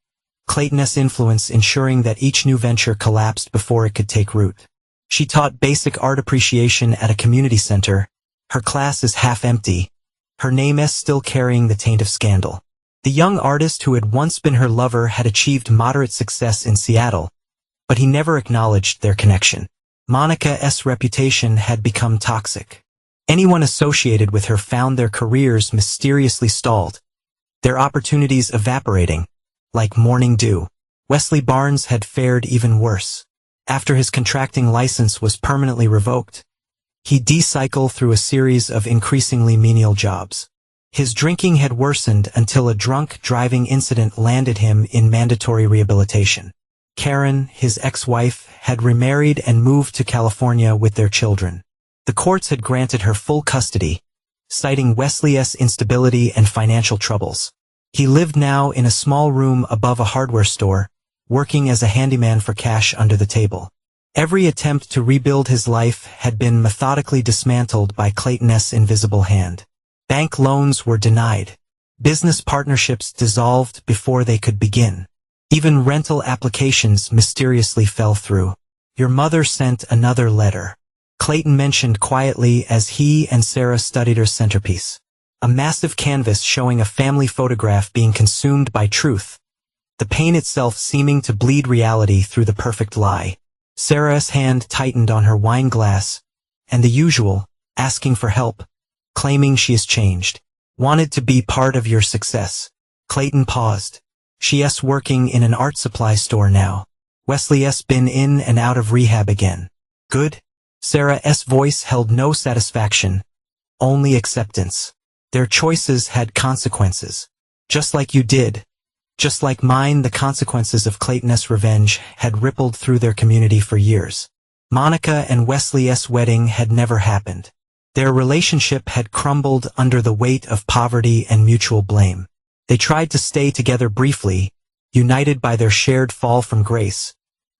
Clayton's influence ensuring that each new venture collapsed before it could take root. She taught basic art appreciation at a community center. Her class is half empty, her name is still carrying the taint of scandal. The young artist who had once been her lover had achieved moderate success in Seattle, but he never acknowledged their connection. Monica's reputation had become toxic. Anyone associated with her found their careers mysteriously stalled, their opportunities evaporating, like morning dew. Wesley Barnes had fared even worse. After his contracting license was permanently revoked, he'd cycle through a series of increasingly menial jobs. His drinking had worsened until a drunk driving incident landed him in mandatory rehabilitation. Karen, his ex-wife, had remarried and moved to California with their children. The courts had granted her full custody, citing Wesley's instability and financial troubles. He lived now in a small room above a hardware store, working as a handyman for cash under the table. Every attempt to rebuild his life had been methodically dismantled by Clayton's invisible hand. Bank loans were denied. Business partnerships dissolved before they could begin. Even rental applications mysteriously fell through. "Your mother sent another letter," Clayton mentioned quietly as he and Sarah studied her centerpiece. A massive canvas showing a family photograph being consumed by truth, the pain itself seeming to bleed reality through the perfect lie. Sarah's hand tightened on her wine glass, and the usual, asking for help, claiming she has changed. "Wanted to be part of your success." Clayton paused. "She's working in an art supply store now. Wesley's been in and out of rehab again." "Good?" Sarah's voice held no satisfaction, only acceptance. "Their choices had consequences. Just like you did. Just like mine." The consequences of Clayton's revenge had rippled through their community for years. Monica and Wesley's wedding had never happened. Their relationship had crumbled under the weight of poverty and mutual blame. They tried to stay together briefly, united by their shared fall from grace,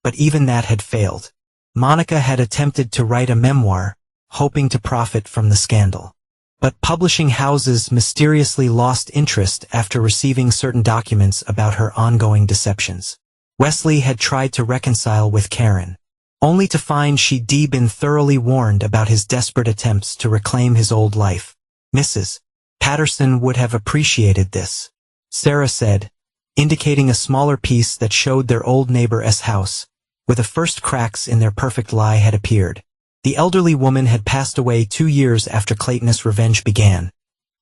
but even that had failed. Monica had attempted to write a memoir, hoping to profit from the scandal. But publishing houses mysteriously lost interest after receiving certain documents about her ongoing deceptions. Wesley had tried to reconcile with Karen, only to find she'd been thoroughly warned about his desperate attempts to reclaim his old life. "Mrs. Patterson would have appreciated this," Sarah said, indicating a smaller piece that showed their old neighbor's house, where the first cracks in their perfect lie had appeared. The elderly woman had passed away 2 years after Clayton's revenge began,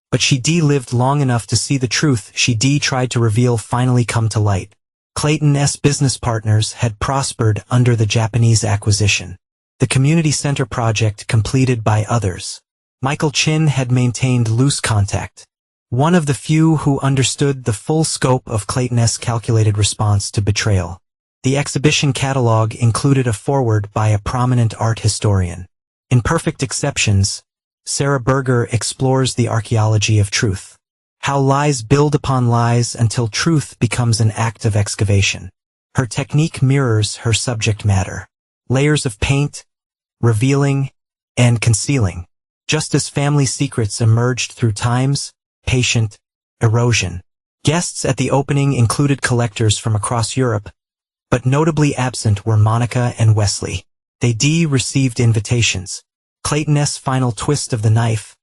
but she lived long enough to see the truth she tried to reveal finally come to light. Clayton's business partners had prospered under the Japanese acquisition. The community center project completed by others. Michael Chin had maintained loose contact, one of the few who understood the full scope of Clayton's calculated response to betrayal. The exhibition catalog included a foreword by a prominent art historian. "Imperfect Exceptions," Sarah Berger explores the archaeology of truth. How lies build upon lies until truth becomes an act of excavation. Her technique mirrors her subject matter. Layers of paint, revealing, and concealing. Just as family secrets emerged through time's patient erosion. Guests at the opening included collectors from across Europe, but notably absent were Monica and Wesley. They received invitations. Clayton's final twist of the knife,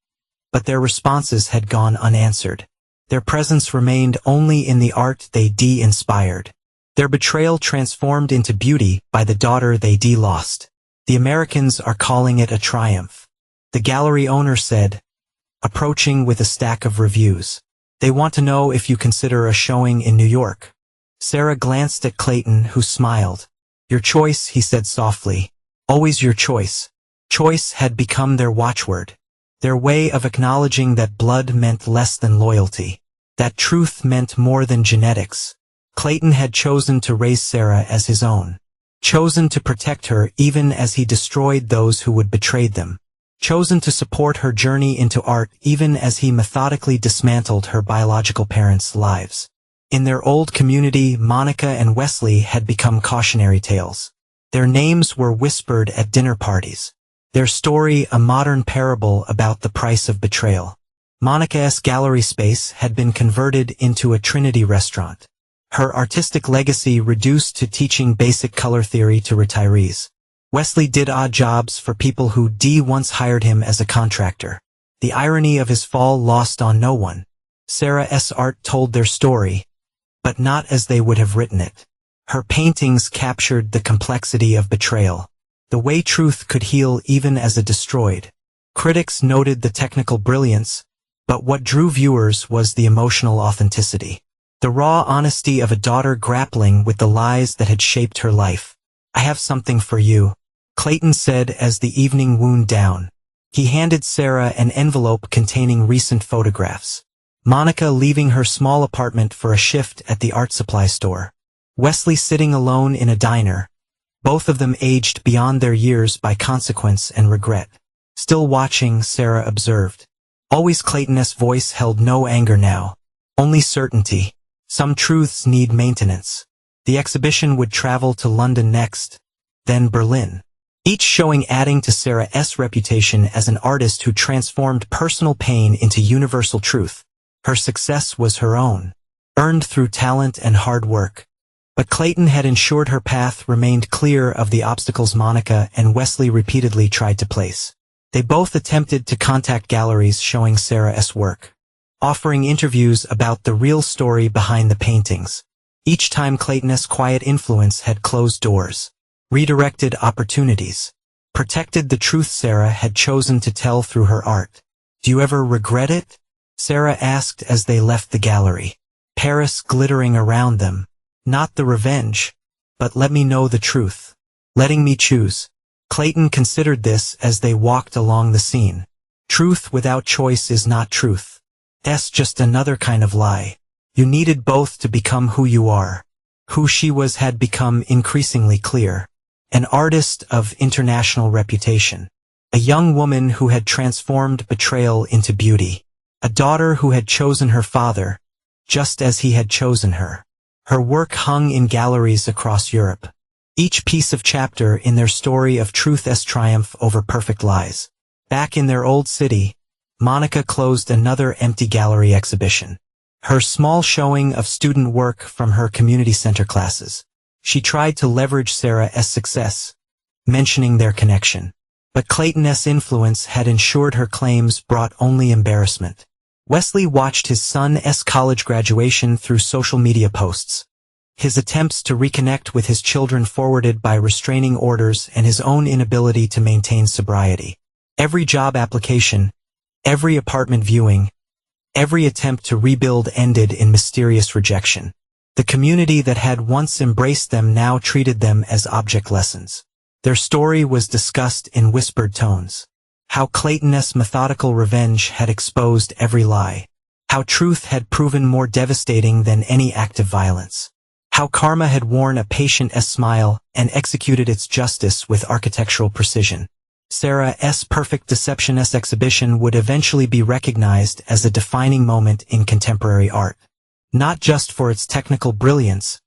but their responses had gone unanswered. Their presence remained only in the art they inspired. Their betrayal transformed into beauty by the daughter they lost. "The Americans are calling it a triumph," the gallery owner said, approaching with a stack of reviews. "They want to know if you consider a showing in New York." Sarah glanced at Clayton, who smiled. "Your choice," he said softly. "Always your choice." Choice had become their watchword. Their way of acknowledging that blood meant less than loyalty. That truth meant more than genetics. Clayton had chosen to raise Sarah as his own. Chosen to protect her even as he destroyed those who would betray them. Chosen to support her journey into art even as he methodically dismantled her biological parents' lives. In their old community, Monica and Wesley had become cautionary tales. Their names were whispered at dinner parties. Their story a modern parable about the price of betrayal. Monica's gallery space had been converted into a Trinity restaurant. Her artistic legacy reduced to teaching basic color theory to retirees. Wesley did odd jobs for people who once hired him as a contractor. The irony of his fall lost on no one. Sarah's art told their story, but not as they would have written it. Her paintings captured the complexity of betrayal, the way truth could heal even as it destroyed. Critics noted the technical brilliance, but what drew viewers was the emotional authenticity. The raw honesty of a daughter grappling with the lies that had shaped her life. "I have something for you," Clayton said as the evening wound down. He handed Sarah an envelope containing recent photographs. Monica leaving her small apartment for a shift at the art supply store. Wesley sitting alone in a diner, both of them aged beyond their years by consequence and regret. Still watching, Sarah observed. Always Clayton's voice held no anger now, only certainty. Some truths need maintenance. The exhibition would travel to London next, then Berlin. Each showing adding to Sarah's reputation as an artist who transformed personal pain into universal truth. Her success was her own, earned through talent and hard work. But Clayton had ensured her path remained clear of the obstacles Monica and Wesley repeatedly tried to place. They both attempted to contact galleries showing Sarah's work, offering interviews about the real story behind the paintings. Each time Clayton's quiet influence had closed doors, redirected opportunities, protected the truth Sarah had chosen to tell through her art. "Do you ever regret it?" Sarah asked as they left the gallery, Paris glittering around them. "Not the revenge, but let me know the truth. Letting me choose." Clayton considered this as they walked along the scene. Truth without choice is not truth. That's just another kind of lie. You needed both to become who you are. Who she was had become increasingly clear. An artist of international reputation. A young woman who had transformed betrayal into beauty. A daughter who had chosen her father, just as he had chosen her. Her work hung in galleries across Europe. Each piece of chapter in their story of truth's triumph over perfect lies. Back in their old city, Monica closed another empty gallery exhibition. Her small showing of student work from her community center classes. She tried to leverage Sarah's success, mentioning their connection. But Clayton's influence had ensured her claims brought only embarrassment. Wesley watched his son's college graduation through social media posts. His attempts to reconnect with his children forwarded by restraining orders and his own inability to maintain sobriety. Every job application, every apartment viewing, every attempt to rebuild ended in mysterious rejection. The community that had once embraced them now treated them as object lessons. Their story was discussed in whispered tones. How Clayton's methodical revenge had exposed every lie. How truth had proven more devastating than any act of violence. How karma had worn a patient-'s smile and executed its justice with architectural precision. Sarah's perfect deception's exhibition would eventually be recognized as a defining moment in contemporary art. Not just for its technical brilliance,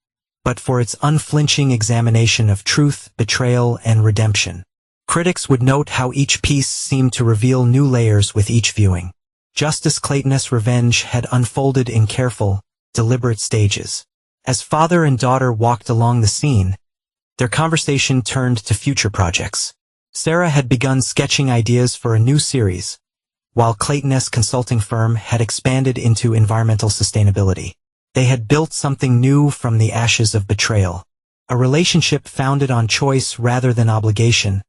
but for its unflinching examination of truth, betrayal, and redemption. Critics would note how each piece seemed to reveal new layers with each viewing. Just as Clayton's revenge had unfolded in careful, deliberate stages. As father and daughter walked along the scene, their conversation turned to future projects. Sarah had begun sketching ideas for a new series, while Clayton's consulting firm had expanded into environmental sustainability. They had built something new from the ashes of betrayal. A relationship founded on choice rather than obligation,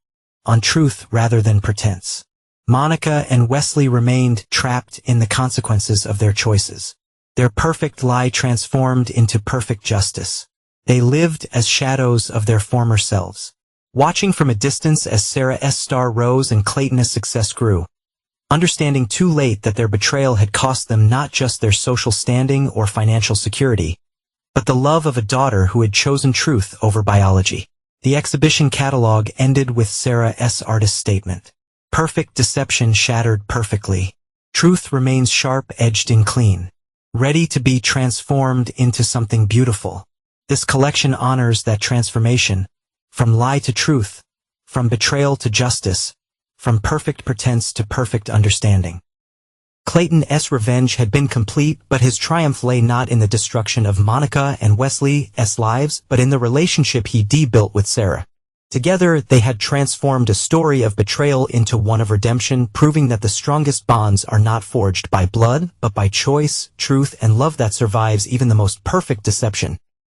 on truth rather than pretense. Monica and Wesley remained trapped in the consequences of their choices. Their perfect lie transformed into perfect justice. They lived as shadows of their former selves. Watching from a distance as Sarah's star rose and Clayton's success grew, understanding too late that their betrayal had cost them not just their social standing or financial security, but the love of a daughter who had chosen truth over biology. The exhibition catalog ended with Sarah's artist statement. Perfect deception shattered perfectly. Truth remains sharp-edged and clean, ready to be transformed into something beautiful. This collection honors that transformation, from lie to truth, from betrayal to justice, from perfect pretense to perfect understanding. Clayton's revenge had been complete, but his triumph lay not in the destruction of Monica and Wesley's lives, but in the relationship he rebuilt with Sarah. Together, they had transformed a story of betrayal into one of redemption, proving that the strongest bonds are not forged by blood, but by choice, truth, and love that survives even the most perfect deception.